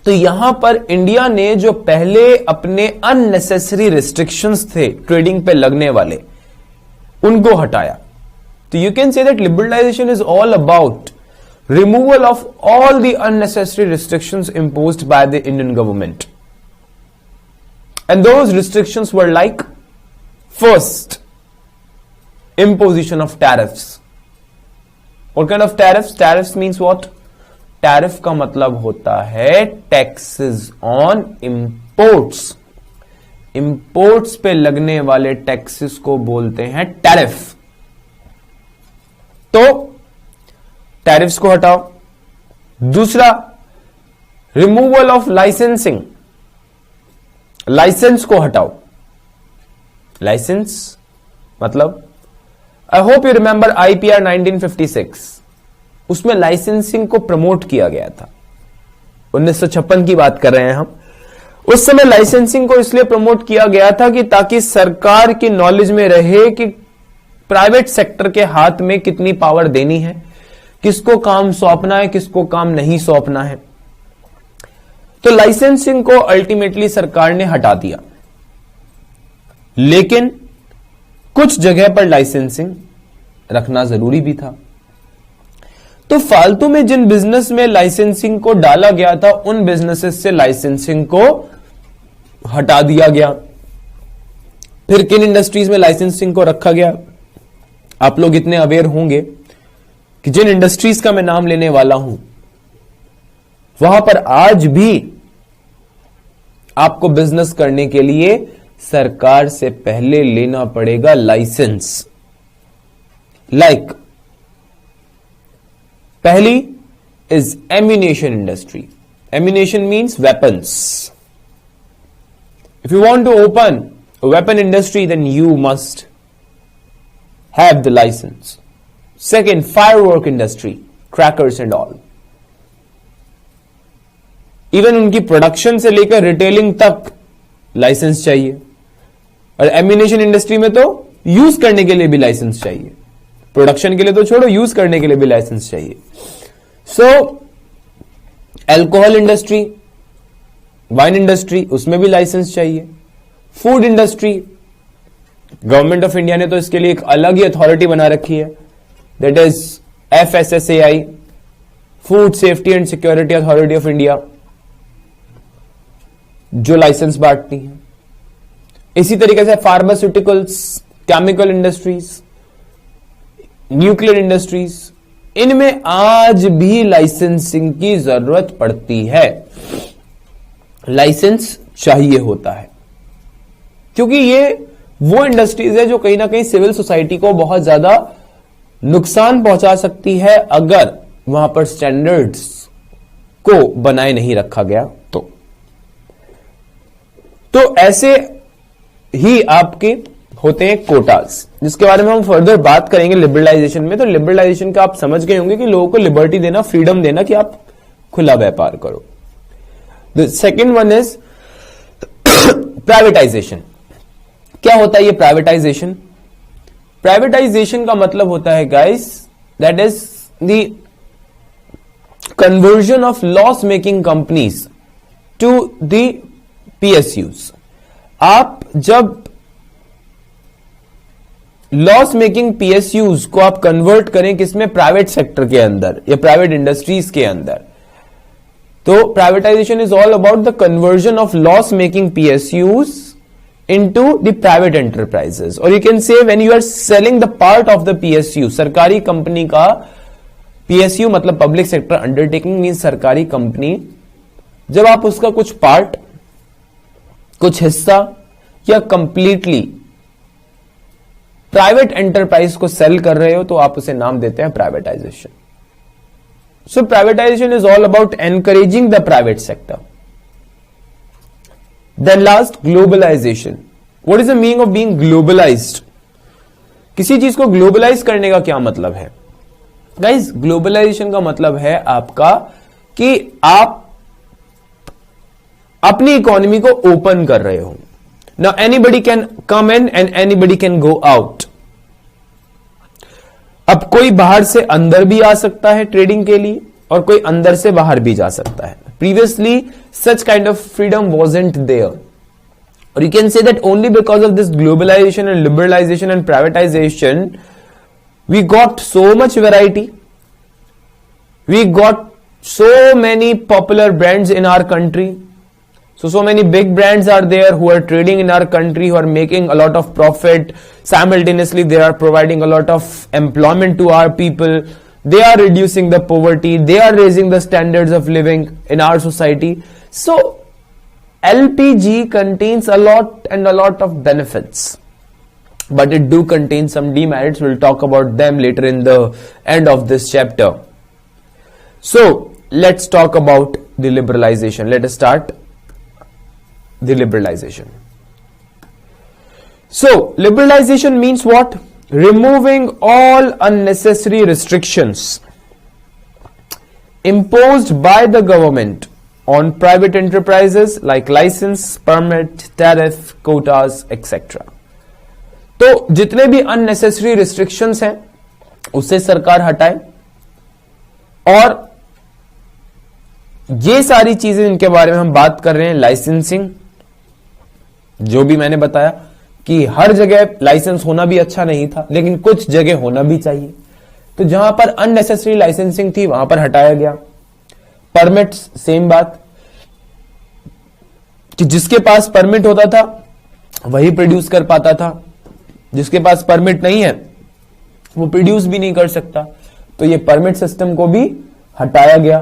तो यहां पर India ने जो पहले अपने अननेसेसरी रिस्ट्रिक्शंस थे ट्रेडिंग पे लगने वाले, उनको हटाया. तो you can say that liberalisation is all about removal of all the unnecessary restrictions imposed by the Indian government. And those restrictions were like, first, imposition of tariffs. What kind of tariffs? Tariffs means what? Tariff का मतलब होता है taxes on imports. Imports पे लगने वाले taxes को बोलते हैं tariff. तो टैरिफ्स को हटाओ. दूसरा, रिमूवल ऑफ लाइसेंसिंग. लाइसेंस को हटाओ. लाइसेंस मतलब, I hope you remember IPR 1956. उसमें लाइसेंसिंग को प्रमोट किया गया था. 1956 की बात कर रहे हैं हम. उस समय लाइसेंसिंग को इसलिए प्रमोट किया गया था कि ताकि सरकार की नॉलेज में रहे कि प्राइवेट सेक्टर के हाथ में कितनी पावर देनी है, किसको काम सौंपना है, किसको काम नहीं सौंपना है. तो लाइसेंसिंग को अल्टीमेटली सरकार ने हटा दिया. लेकिन कुछ जगह पर लाइसेंसिंग रखना जरूरी भी था. तो फालतू में जिन बिजनेस में लाइसेंसिंग को डाला गया था, उन बिजनेसेस से लाइसेंसिंग को हटा दिया गया. फिर किन इंडस्ट्रीज में लाइसेंसिंग को रखा गया? आप लोग इतने अवेयर होंगे कि जिन इंडस्ट्रीज का मैं नाम लेने वाला हूं, वहां पर आज भी आपको बिजनेस करने के लिए सरकार से पहले लेना पड़ेगा लाइसेंस. लाइक पहली is ammunition industry. Ammunition means weapons. If you want to open a weapon industry, then you must have the licence. Second, firework industry, crackers and all. Even उनकी प्रोडक्शन से लेकर रिटेलिंग तक licence चाहिए. और ammunition industry में तो use करने के लिए भी लाइसेंस चाहिए. प्रोडक्शन के लिए तो छोड़ो, यूज करने के लिए भी लाइसेंस चाहिए. सो अल्कोहल इंडस्ट्री, वाइन इंडस्ट्री, उसमें भी लाइसेंस चाहिए. Food industry, government of India ने तो इसके लिए एक अलग ही अथॉरिटी बना रखी है. That is FSSAI, Food Safety and Security Authority of India, जो लाइसेंस बांटती है. इसी तरीके से pharmaceuticals, chemical industries, nuclear industries, इनमें आज भी लाइसेंसिंग की जरूरत पड़ती है. लाइसेंस चाहिए होता है, क्योंकि ये वो इंडस्ट्रीज है जो कहीं ना कहीं सिविल सोसाइटी को बहुत ज्यादा नुकसान पहुंचा सकती है अगर वहां पर स्टैंडर्ड्स को बनाए नहीं रखा गया. तो ऐसे ही आपके होते हैं कोटास, जिसके बारे में हम फर्दर बात करेंगे लिबरलाइजेशन में. तो लिबरलाइजेशन का आप समझ गए होंगे कि लोगों को लिबर्टी देना, फ्रीडम देना कि आप खुला व्यापार करो. The second one is privatisation. क्या होता है ये प्राइवेटाइजेशन? प्राइवेटाइजेशन का मतलब होता है guys, that is the conversion of loss making companies to the PSUs. आप जब लॉस मेकिंग पीएसयूज को आप कन्वर्ट करें किसमें? प्राइवेट सेक्टर के अंदर या प्राइवेट इंडस्ट्रीज के अंदर. तो privatisation is all about the conversion of loss making PSUs into the private enterprises, or you can say when you are selling the part of the PSU. सरकारी company का PSU मतलब public sector undertaking means सरकारी company. जब आप उसका कुछ part, कुछ हिस्सा या कंप्लीटली प्राइवेट एंटरप्राइज को सेल कर रहे हो, तो आप उसे नाम देते हैं privatisation. So privatisation is all about encouraging the private sector. Then last, globalization. What is the meaning of being globalized? किसी चीज को ग्लोबलाइज करने का क्या मतलब है? गाइस, ग्लोबलाइजेशन का मतलब है आपका कि आप अपनी इकोनॉमी को ओपन कर रहे हो. Now anybody can come in and anybody can go out. अब कोई बाहर से अंदर भी आ सकता है ट्रेडिंग के लिए और कोई अंदर से बाहर भी जा सकता है. Previously such kind of freedom wasn't there. Or you can say that only because of this globalization and liberalization and privatization, we got so much variety. We got so many popular brands in our country. So many big brands are there who are trading in our country, who are making a lot of profit. Simultaneously, they are providing a lot of employment to our people. They are reducing the poverty. They are raising the standards of living in our society. So, LPG contains a lot and a lot of benefits. But it do contain some demerits. We'll talk about them later in the end of this chapter. So, let's talk about the liberalization. Let us start the liberalization. So, liberalization means what? Removing all unnecessary restrictions imposed by the government on private enterprises like license, permit, tariff, quotas, etc. तो जितने भी unnecessary restrictions हैं उसे सरकार हटाए और ये सारी चीजें इनके बारे में हम बात कर रहे हैं. लाइसेंसिंग, जो भी मैंने बताया कि हर जगह लाइसेंस होना भी अच्छा नहीं था, लेकिन कुछ जगह होना भी चाहिए. तो जहां पर अननेसेसरी लाइसेंसिंग थी वहां पर हटाया गया. परमिट्स, सेम बात कि जिसके पास परमिट होता था वही प्रोड्यूस कर पाता था, जिसके पास परमिट नहीं है वो प्रोड्यूस भी नहीं कर सकता. तो ये परमिट सिस्टम को भी हटाया गया.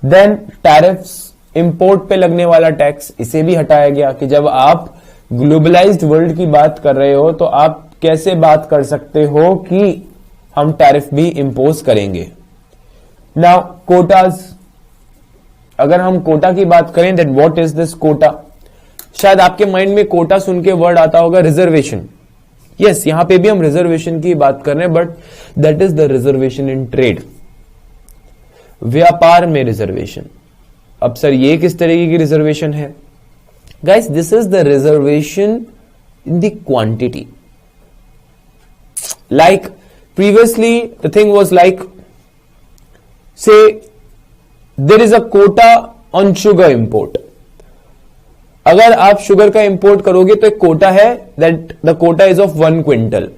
देन टैरिफ्स, इंपोर्ट पे लगने वाला टैक्स, इसे भी हटाया गया कि जब आप ग्लोबलाइज्ड वर्ल्ड की बात कर रहे हो तो आप कैसे बात कर सकते हो कि हम टैरिफ भी इंपोज करेंगे. नाउ कोटाज, अगर हम कोटा की बात करें that what is this quota. शायद आपके माइंड में कोटा सुन के वर्ड आता होगा रिजर्वेशन. यस, यहां पे भी हम रिजर्वेशन की बात कर रहे हैं, but that is the reservation in trade. व्यापार में रिजर्वेशन. अब सर ये किस तरीके की रिजर्वेशन है? Guys, this is the reservation in the quantity. Like previously the thing was like, say there is a quota on sugar import. अगर आप शुगर का इंपोर्ट करोगे तो एक कोटा है, that the quota is of 1 quintal.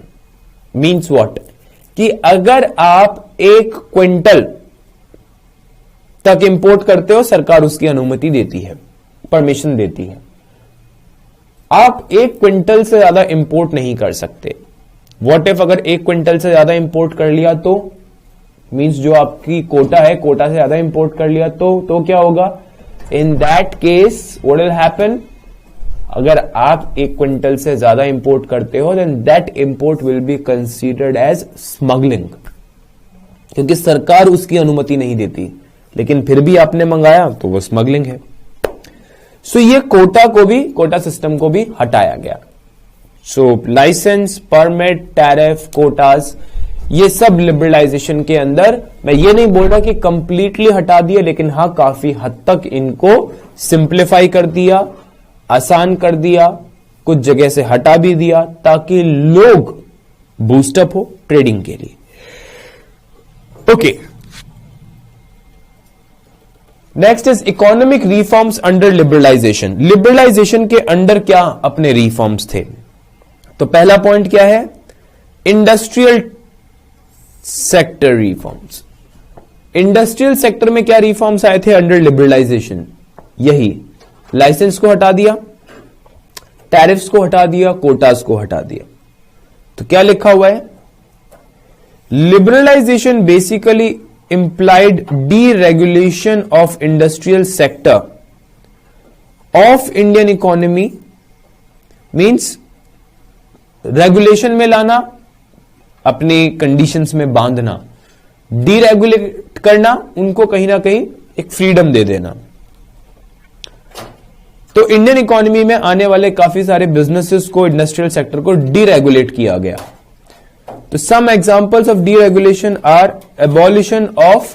Means what? कि अगर आप 1 क्विंटल तक इंपोर्ट करते हो सरकार उसकी अनुमति देती है, परमिशन देती है. आप 1 क्विंटल से ज्यादा इंपोर्ट नहीं कर सकते. व्हाट इफ अगर 1 क्विंटल से ज्यादा इंपोर्ट कर लिया तो मींस जो आपकी कोटा है, कोटा से ज्यादा इंपोर्ट कर लिया तो क्या होगा? In that case what will happen? अगर आप 1 क्विंटल से ज्यादा इंपोर्ट करते हो then that import will be considered as smuggling, क्योंकि सरकार उसकी अनुमति नहीं देती, लेकिन फिर भी आपने मंगाया तो वो स्मगलिंग है. सो ये कोटा सिस्टम को भी हटाया गया. सो लाइसेंस, परमिट, टैरिफ, कोटास, ये सब लिबरलाइजेशन के अंदर. मैं ये नहीं बोल रहा कि कंप्लीटली हटा दिया, लेकिन हाँ काफी हद तक इनको सिंप्लीफाई कर दिया, आसान कर दिया, कुछ जगह से हटा भी दिया ताकि लोग बूस्टअप हो ट्रेडिंग के लिए. Okay, next is economic reforms under liberalisation. Liberalisation के अंडर क्या अपने रिफॉर्म्स थे? तो पहला पॉइंट क्या है? Industrial sector reforms. Industrial sector में क्या रिफॉर्म्स आए थे अंडर लिबरलाइजेशन? यही लाइसेंस को हटा दिया, टैरिफ्स को हटा दिया, कोटास को हटा दिया. तो क्या लिखा हुआ है? Liberalisation basically implied deregulation of industrial sector of Indian economy. means regulation में लाना, अपने कंडीशंस में बांधना, डीरेगुलेट करना, उनको कहीं ना कहीं एक फ्रीडम दे देना. तो इंडियन इकोनॉमी में आने वाले काफी सारे बिजनेसेस को, इंडस्ट्रियल सेक्टर को डीरेगुलेट किया गया. तो some examples of deregulation are abolition of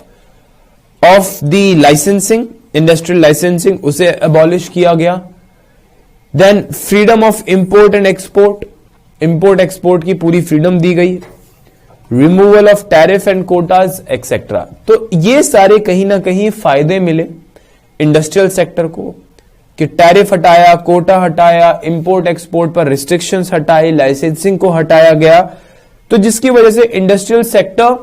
the licensing, industrial licensing, उसे abolish किया गया. Then freedom of import and export, import export की पूरी फ्रीडम दी गई, removal of tariff and quotas etcetera. तो ये सारे कहीं ना कहीं फायदे मिले इंडस्ट्रियल सेक्टर को कि टैरिफ हटाया, कोटा हटाया, इंपोर्ट एक्सपोर्ट पर रिस्ट्रिक्शंस हटाई, लाइसेंसिंग को हटाया गया, तो जिसकी वजह से इंडस्ट्रियल सेक्टर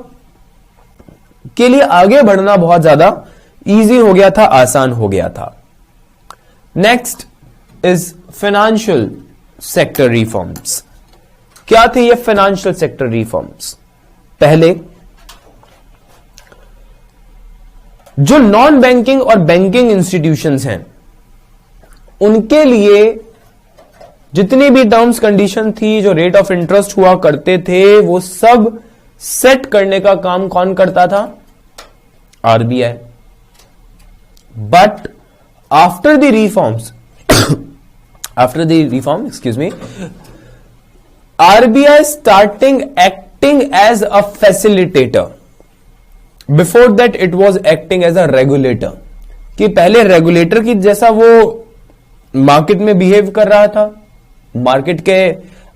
के लिए आगे बढ़ना बहुत ज्यादा इजी हो गया था, आसान हो गया था। Next is financial sector reforms. क्या थे ये फाइनेंशियल सेक्टर रिफॉर्म्स? पहले जो नॉन बैंकिंग और बैंकिंग इंस्टीट्यूशंस हैं उनके लिए जितनी भी टर्म्स कंडीशन थी, जो रेट ऑफ इंटरेस्ट हुआ करते थे, वो सब सेट करने का काम कौन करता था? RBI. But after the reforms excuse me, RBI starting acting as a facilitator. Before that it was acting as a regulator. कि पहले रेगुलेटर की जैसा वो मार्केट में बिहेव कर रहा था, मार्केट के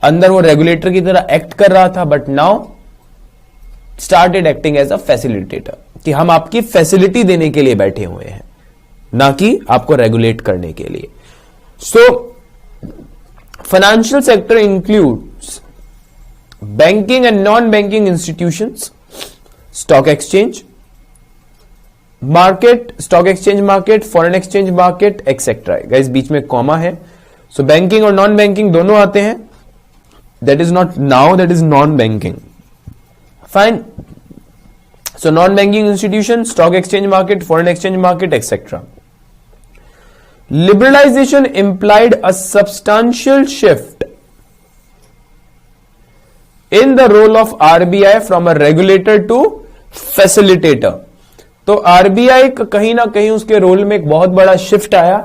अंदर वो रेगुलेटर की तरह एक्ट कर रहा था, but now started acting as a facilitator, कि हम आपकी फैसिलिटी देने के लिए बैठे हुए हैं, ना कि आपको रेगुलेट करने के लिए। सो financial sector includes banking and non-banking institutions, stock exchange market, foreign exchange market, etc. guys बीच में कॉमा है, so banking और non-banking दोनों आते हैं, that is not now, that is non-banking. Fine. So non-banking institution, stock exchange market, foreign exchange market, etc. Liberalization implied a substantial shift in the role of RBI from a regulator to facilitator. तो RBI का कहीं ना कहीं उसके role में एक बहुत बड़ा शिफ्ट आया,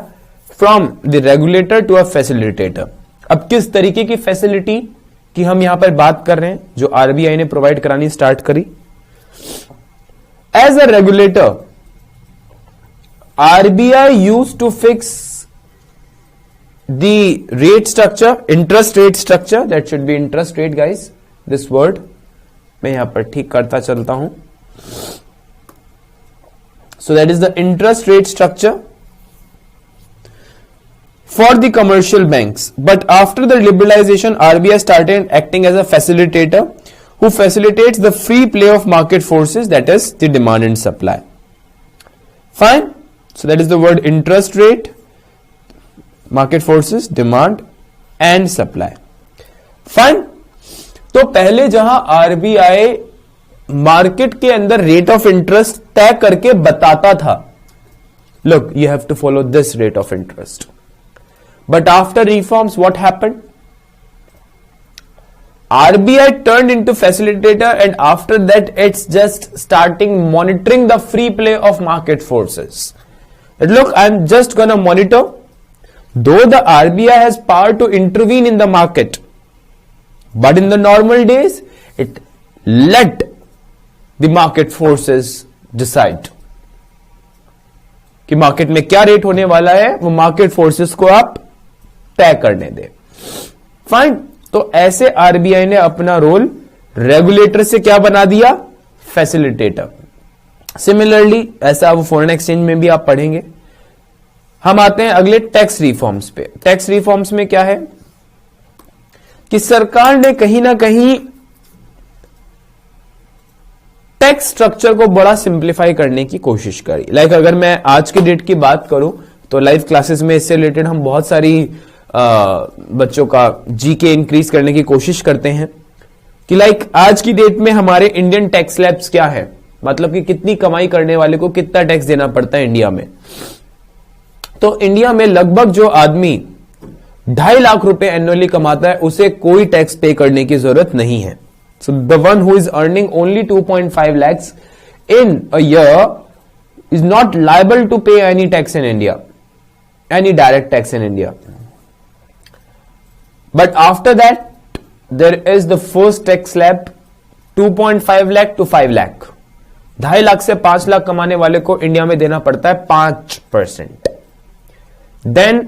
from the regulator to a facilitator. अब किस तरीके की फैसिलिटी की हम यहां पर बात कर रहे हैं, जो RBI ने प्रोवाइड करानी स्टार्ट करी? As a regulator, RBI used to fix the rate structure, interest rate structure, that should be interest rate guys, this word मैं यहां पर ठीक करता चलता हूं। So that is the interest rate structure for the commercial banks. But after the liberalization, RBI started acting as a facilitator who facilitates the free play of market forces, that is the demand and supply. Fine. So that is the word interest rate, market forces, demand and supply. Fine. तो पहले जहां RBI market के अंदर rate of interest तय करके बताता था, look, you have to follow this rate of interest. But after reforms, what happened? RBI turned into facilitator, and after that it's just starting monitoring the free play of market forces. Look, I'm just gonna monitor. Though the RBI has power to intervene in the market, but in the normal days, it let the market forces decide कि market में क्या rate होने वाला है, वो market forces को आप तय करने दे। फाइन। तो ऐसे आरबीआई ने अपना रोल रेगुलेटर से क्या बना दिया? फैसिलिटेटर। सिमिलरली ऐसा वो फॉरेन एक्सचेंज में भी आप पढ़ेंगे। हम आते हैं अगले टैक्स रिफॉर्म्स पे। टैक्स रिफॉर्म्स में क्या है कि सरकार ने कहीं ना कहीं टैक्स स्ट्रक्चर को बड़ा सिंप्लीफाई करने की कोशिश करी। लाइक अगर मैं आज की डेट की बात करूं तो लाइव क्लासेस में इससे रिलेटेड हम बहुत सारी बच्चों का जीके इंक्रीज करने की कोशिश करते हैं कि लाइक आज की डेट में हमारे इंडियन टैक्स स्लैब्स क्या है, मतलब कि कितनी कमाई करने वाले को कितना टैक्स देना पड़ता है इंडिया में। तो इंडिया में लगभग जो आदमी 2.5 लाख रुपए एनुअली कमाता है उसे कोई टैक्स पे करने की जरूरत नहीं है। So the one who is earning only 2.5 lakhs in a year is not liable to pay any tax in India, any direct tax in India. But after that, there is the first tax slab, 2.5 lakh to 5 lakh. 2.5 lakh से 5 लाख कमाने वाले को India में देना पड़ता है 5%. Then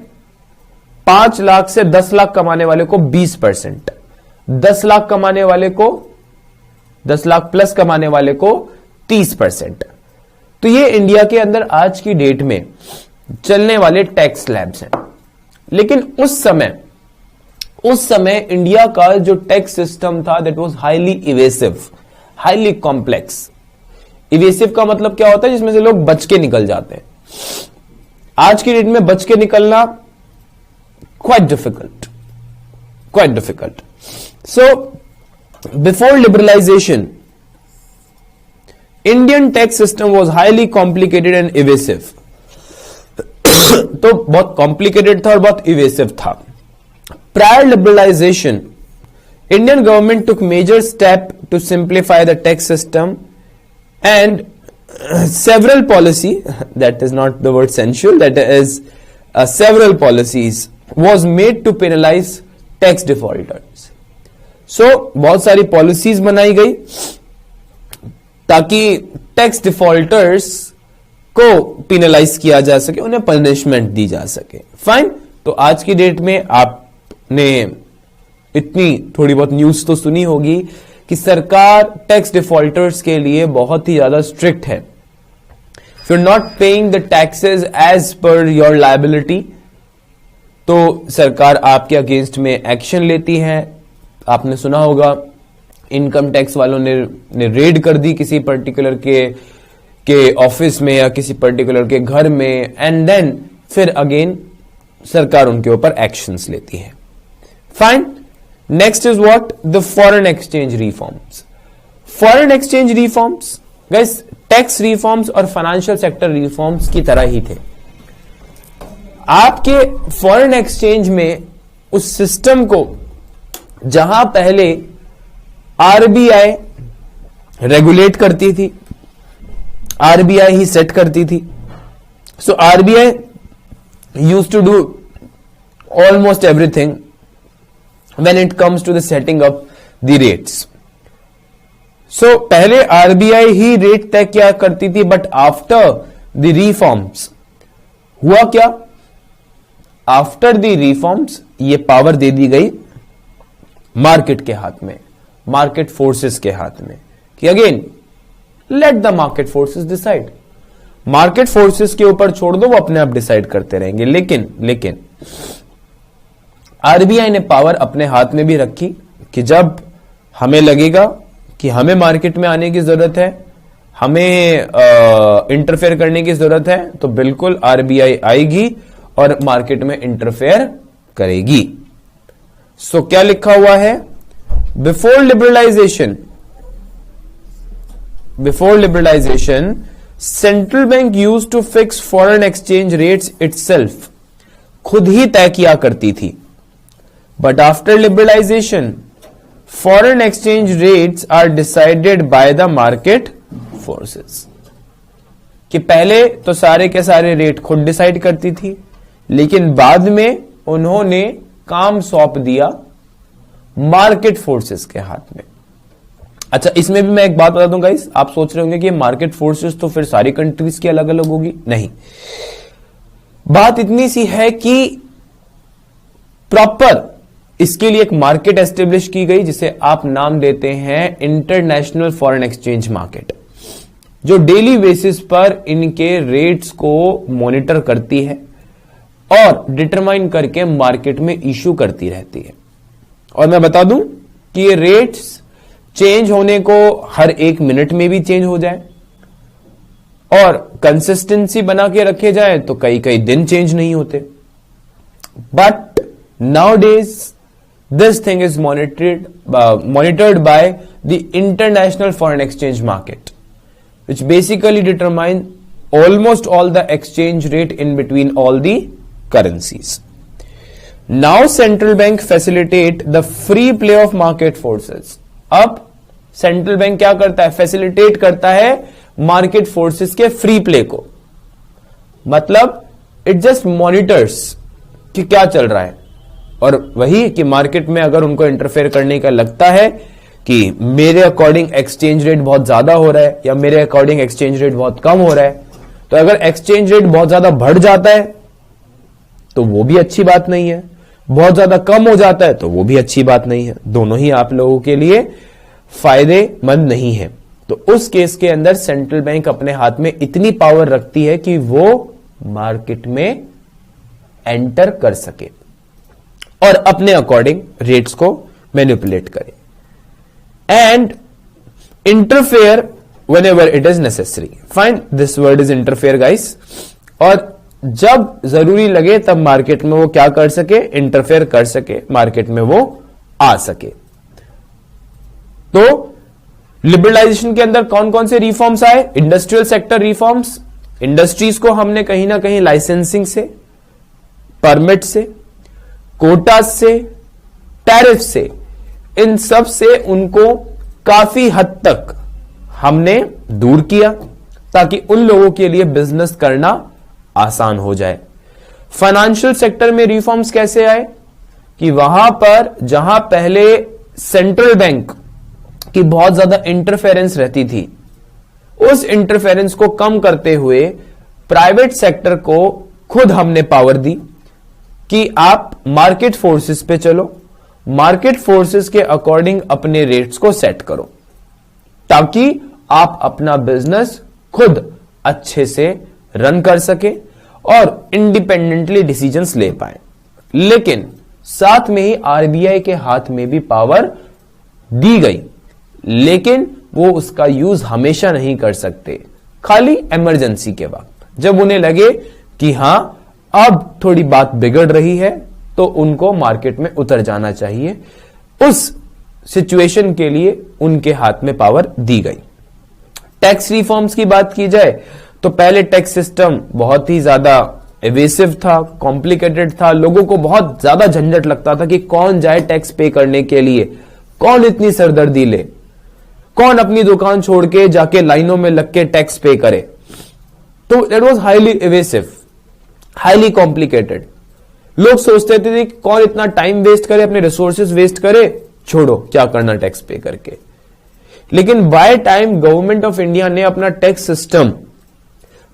5 lakh से 10 लाख कमाने वाले को 20%, 10 लाख कमाने वाले को, 10 लाख प्लस कमाने वाले को 30%। तो ये इंडिया के अंदर आज की डेट में चलने वाले टैक्स स्लैब्स हैं। लेकिन उस समय इंडिया का जो टैक्स सिस्टम था that was highly evasive, highly complex. Evasive का मतलब क्या होता है? जिसमें से लोग बच के निकल जाते हैं। आज की डेट में बच के निकलना quite difficult. So before liberalisation Indian tax system was highly complicated and evasive. तो बहुत कॉम्प्लिकेटेड था और बहुत इवेसिव था। Prior liberalisation, Indian government took major step to simplify the tax system and several policy, that is not the word sensual, that is several policies was made to penalize tax defaulters. So बहुत सारी policies बनाई गई ताकि tax defaulters को penalize किया जा सके, उन्हें punishment दी जा सके। Fine, तो आज की डेट में आपने इतनी थोड़ी बहुत न्यूज तो सुनी होगी कि सरकार टैक्स डिफॉल्टर्स के लिए बहुत ही ज्यादा स्ट्रिक्ट है। If you are not paying the taxes as per your liability, तो सरकार आपके अगेंस्ट में एक्शन लेती है। आपने सुना होगा इनकम टैक्स वालों ने रेड कर दी किसी पर्टिकुलर के ऑफिस में या किसी पर्टिकुलर के घर में, एंड देन फिर अगेन सरकार उनके ऊपर एक्शंस लेती है। Fine, next is what? The foreign exchange reforms. Foreign exchange reforms, guys, tax reforms और financial sector reforms की तरह ही थे। आपके फॉरेन एक्सचेंज में उस सिस्टम को जहां पहले आरबीआई रेगुलेट करती थी, आरबीआई ही सेट करती थी। So RBI used to do almost everything when it comes to the setting up the rates. So पहले आरबीआई ही रेट तय किया करती थी, बट आफ्टर द रिफॉर्म्स हुआ क्या? आफ्टर द रिफॉर्म्स ये पावर दे दी गई मार्केट के हाथ में, मार्केट फोर्सेस के हाथ में, कि again let the market forces decide. Market forces के ऊपर छोड़ दो, वो अपने आप डिसाइड करते रहेंगे। लेकिन आरबीआई ने पावर अपने हाथ में भी रखी कि जब हमें लगेगा कि हमें मार्केट में आने की जरूरत है, हमें इंटरफेयर करने की जरूरत है, तो बिल्कुल आरबीआई आएगी और मार्केट में इंटरफेयर करेगी। सो क्या लिखा हुआ है? Before liberalisation central bank used to fix foreign exchange rates itself, खुद ही तय किया करती थी। But after liberalization, foreign exchange rates are decided by the market forces. कि पहले तो सारे के सारे रेट खुद डिसाइड करती थी, लेकिन बाद में उन्होंने काम सौंप दिया मार्केट फोर्सेस के हाथ में। अच्छा, इसमें भी मैं एक बात बता दूं गाइस, आप सोच रहे होंगे कि मार्केट फोर्सेस तो फिर सारी कंट्रीज की अलग अलग होगी। नहीं, बात इतनी सी है कि प्रॉपर इसके लिए एक मार्केट एस्टेब्लिश की गई जिसे आप नाम देते हैं इंटरनेशनल फॉरेन एक्सचेंज मार्केट, जो डेली बेसिस पर इनके रेट्स को मॉनिटर करती है और डिटरमाइन करके मार्केट में इशू करती रहती है। और मैं बता दूं कि ये रेट्स चेंज होने को हर 1 मिनट में भी चेंज हो जाए और कंसिस्टेंसी बना के रखे जाए तो कई कई दिन चेंज नहीं होते। But nowadays this thing is monitored by the international foreign exchange market, which basically determine almost all the exchange rate in between all the currencies. Now central bank facilitate the free play of market forces. अब central bank क्या करता है? facilitate करता है market forces के free play को। मतलब it just monitors कि क्या चल रहा है, और वही कि मार्केट में अगर उनको इंटरफेयर करने का लगता है कि मेरे अकॉर्डिंग एक्सचेंज रेट बहुत ज्यादा हो रहा है या मेरे अकॉर्डिंग एक्सचेंज रेट बहुत कम हो रहा है, तो अगर एक्सचेंज रेट बहुत ज्यादा बढ़ जाता है तो वो भी अच्छी बात नहीं है। बहुत ज्यादा कम हो जाता है तो वो भी अच्छी बात नहीं है, दोनों ही आप लोगों के लिए फायदेमंद नहीं है। तो उस केस के अंदर सेंट्रल बैंक अपने हाथ में इतनी पावर रखती है कि वो मार्केट में एंटर कर सके और अपने अकॉर्डिंग रेट्स को मैनिपुलेट करे and interfere whenever it is necessary. Fine, this word is interfere guys. और जब जरूरी लगे तब मार्केट में वो क्या कर सके, इंटरफेयर कर सके, मार्केट में वो आ सके। तो लिबरलाइजेशन के अंदर कौन कौन से रिफॉर्म्स आए? इंडस्ट्रियल सेक्टर रिफॉर्म्स, इंडस्ट्रीज को हमने कहीं ना कहीं लाइसेंसिंग से, परमिट से, कोटास से, टैरिफ से, इन सब से उनको काफी हद तक हमने दूर किया ताकि उन लोगों के लिए बिजनेस करना आसान हो जाए। फाइनेंशियल सेक्टर में रिफॉर्म्स कैसे आए कि वहां पर जहां पहले सेंट्रल बैंक की बहुत ज्यादा इंटरफेरेंस रहती थी, उस इंटरफेरेंस को कम करते हुए प्राइवेट सेक्टर को खुद हमने पावर दी कि आप मार्केट फोर्सेस पे चलो, मार्केट फोर्सेस के अकॉर्डिंग अपने रेट्स को सेट करो ताकि आप अपना बिजनेस खुद अच्छे से रन कर सके और इंडिपेंडेंटली डिसीजंस ले पाए। लेकिन साथ में ही आरबीआई के हाथ में भी पावर दी गई, लेकिन वो उसका यूज हमेशा नहीं कर सकते, खाली इमरजेंसी के वक्त जब उन्हें लगे कि हां अब थोड़ी बात बिगड़ रही है तो उनको मार्केट में उतर जाना चाहिए। उस सिचुएशन के लिए उनके हाथ में पावर दी गई। टैक्स रिफॉर्म्स की बात की जाए तो पहले टैक्स सिस्टम बहुत ही ज्यादा एवेसिव था, कॉम्प्लिकेटेड था, लोगों को बहुत ज्यादा झंझट लगता था कि कौन जाए टैक्स पे करने के लिए, कौन इतनी सरदर्दी ले, कौन अपनी दुकान छोड़ के जाके लाइनों में लग के टैक्स पे करे। तो it was highly evasive, highly complicated. लोग सोचते थे कि कौन इतना टाइम वेस्ट करे, अपने रिसोर्सेज वेस्ट करे, छोड़ो क्या करना टैक्स पे करके। लेकिन by time government of India ने अपना टैक्स सिस्टम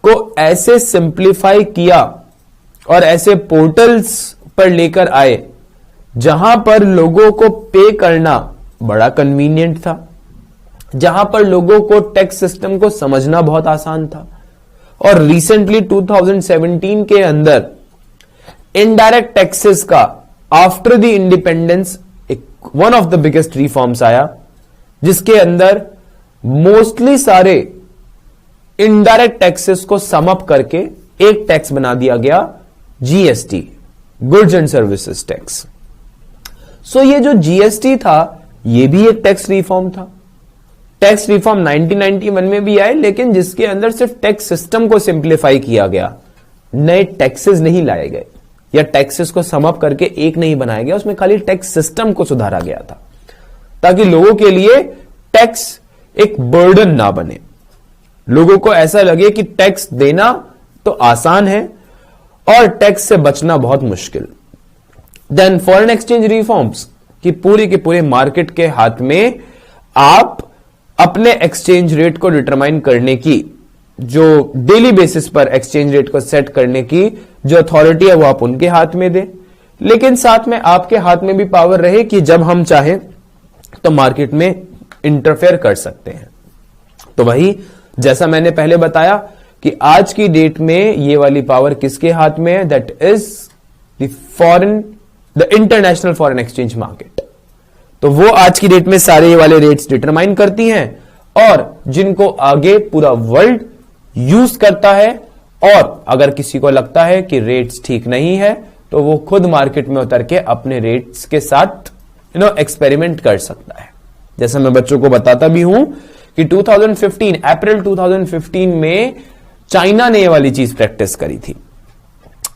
को ऐसे सिंप्लीफाई किया और ऐसे पोर्टल्स पर लेकर आए जहां पर लोगों को पे करना बड़ा कन्वीनियंट था, जहां पर लोगों को टैक्स सिस्टम को समझना बहुत आसान था। और रिसेंटली 2017 के अंदर इनडायरेक्ट टैक्सेस का after the independence one of the biggest reforms आया, जिसके अंदर मोस्टली सारे इनडायरेक्ट टैक्सेस को सम अप करके एक टैक्स बना दिया गया, GST, goods and services tax. So ये जो जीएसटी था ये भी एक टैक्स रिफॉर्म था। टैक्स रिफॉर्म 1991 में भी आए, लेकिन जिसके अंदर सिर्फ टैक्स सिस्टम को सिंप्लीफाई किया गया, नए टैक्सेस नहीं लाए गए या टैक्सेस को सम अप करके एक नहीं बनाया गया, उसमें खाली टैक्स सिस्टम को सुधारा गया था ताकि लोगों के लिए टैक्स एक बर्डन ना बने, लोगों को ऐसा लगे कि टैक्स देना तो आसान है और टैक्स से बचना बहुत मुश्किल। देन फॉरेन एक्सचेंज रिफॉर्म्स कि पूरे के पूरे मार्केट के हाथ में आप अपने एक्सचेंज रेट को डिटरमाइन करने की, जो डेली बेसिस पर एक्सचेंज रेट को सेट करने की जो अथॉरिटी है वो आप उनके हाथ में दे, लेकिन साथ में आपके हाथ में भी पावर रहे कि जब हम चाहें तो मार्केट में इंटरफेयर कर सकते हैं। तो वही जैसा मैंने पहले बताया कि आज की डेट में ये वाली पावर किसके हाथ में है, that is the international foreign exchange market. तो वो आज की डेट में सारे ये वाले रेट्स डिटरमाइन करती हैं और जिनको आगे पूरा वर्ल्ड यूज करता है, और अगर किसी को लगता है कि रेट्स ठीक नहीं है तो वो खुद मार्केट में उतर के अपने रेट्स के साथ एक्सपेरिमेंट कर सकता है। जैसा मैं बच्चों को बताता भी हूं कि 2015 अप्रैल 2015 में चाइना ने ये वाली चीज प्रैक्टिस करी थी।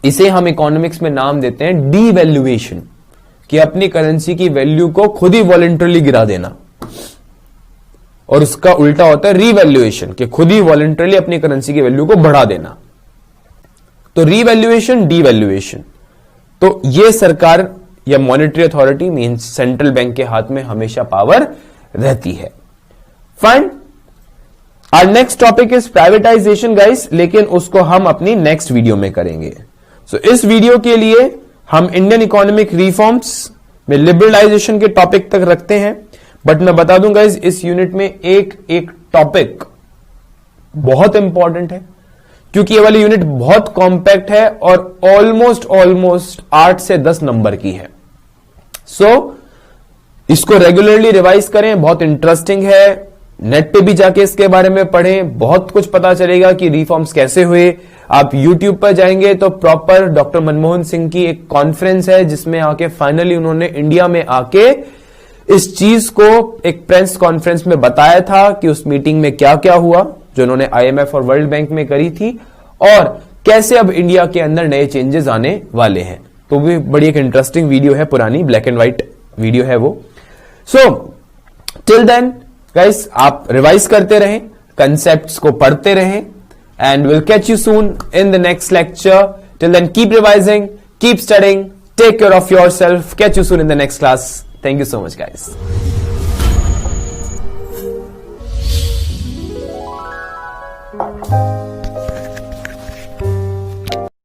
इसे हम इकोनॉमिक्स में नाम देते हैं डीवैल्यूएशन, कि अपनी करेंसी की वैल्यू को खुद ही वॉलंटरली गिरा देना, और उसका उल्टा होता है रीवैल्यूएशन, कि खुद ही वॉलंटरली अपनी करेंसी की वैल्यू को बढ़ा देना। तो रीवैल्यूएशन, डीवैल्यूएशन, तो ये सरकार या monetary authority means central bank के हाथ में हमेशा पावर रहती है। Fine, our next topic is privatisation guys, लेकिन उसको हम अपनी नेक्स्ट वीडियो में करेंगे। सो इस वीडियो के लिए हम इंडियन इकोनॉमिक रिफॉर्म्स में लिबरलाइजेशन के टॉपिक तक रखते हैं, बट मैं बता दूंगा इस यूनिट में एक टॉपिक बहुत इंपॉर्टेंट है, क्योंकि ये वाली यूनिट बहुत कॉम्पैक्ट है और ऑलमोस्ट 8 से 10 नंबर की है। सो इसको रेगुलरली रिवाइज करें, बहुत इंटरेस्टिंग है। नेट पे भी जाके इसके बारे में पढ़ें, बहुत कुछ पता चलेगा कि रिफॉर्म्स कैसे हुए। आप YouTube पर जाएंगे तो प्रॉपर डॉक्टर मनमोहन सिंह की एक कॉन्फ्रेंस है, जिसमें आके फाइनली उन्होंने इंडिया में आके इस चीज को एक प्रेस कॉन्फ्रेंस में बताया था कि उस मीटिंग में क्या क्या हुआ जो उन्होंने IMF और वर्ल्ड बैंक में करी थी, और कैसे अब इंडिया के अंदर नए चेंजेस आने वाले हैं। तो भी बड़ी एक इंटरेस्टिंग वीडियो है, पुरानी ब्लैक एंड व्हाइट वीडियो है वो। सो टिल देन गाइस, आप रिवाइज करते रहें, कंसेप्ट्स को पढ़ते रहें, and will catch you soon in the next lecture. Till then keep revising, keep studying, take care of yourself, catch you soon in the next class. Thank you so much, guys.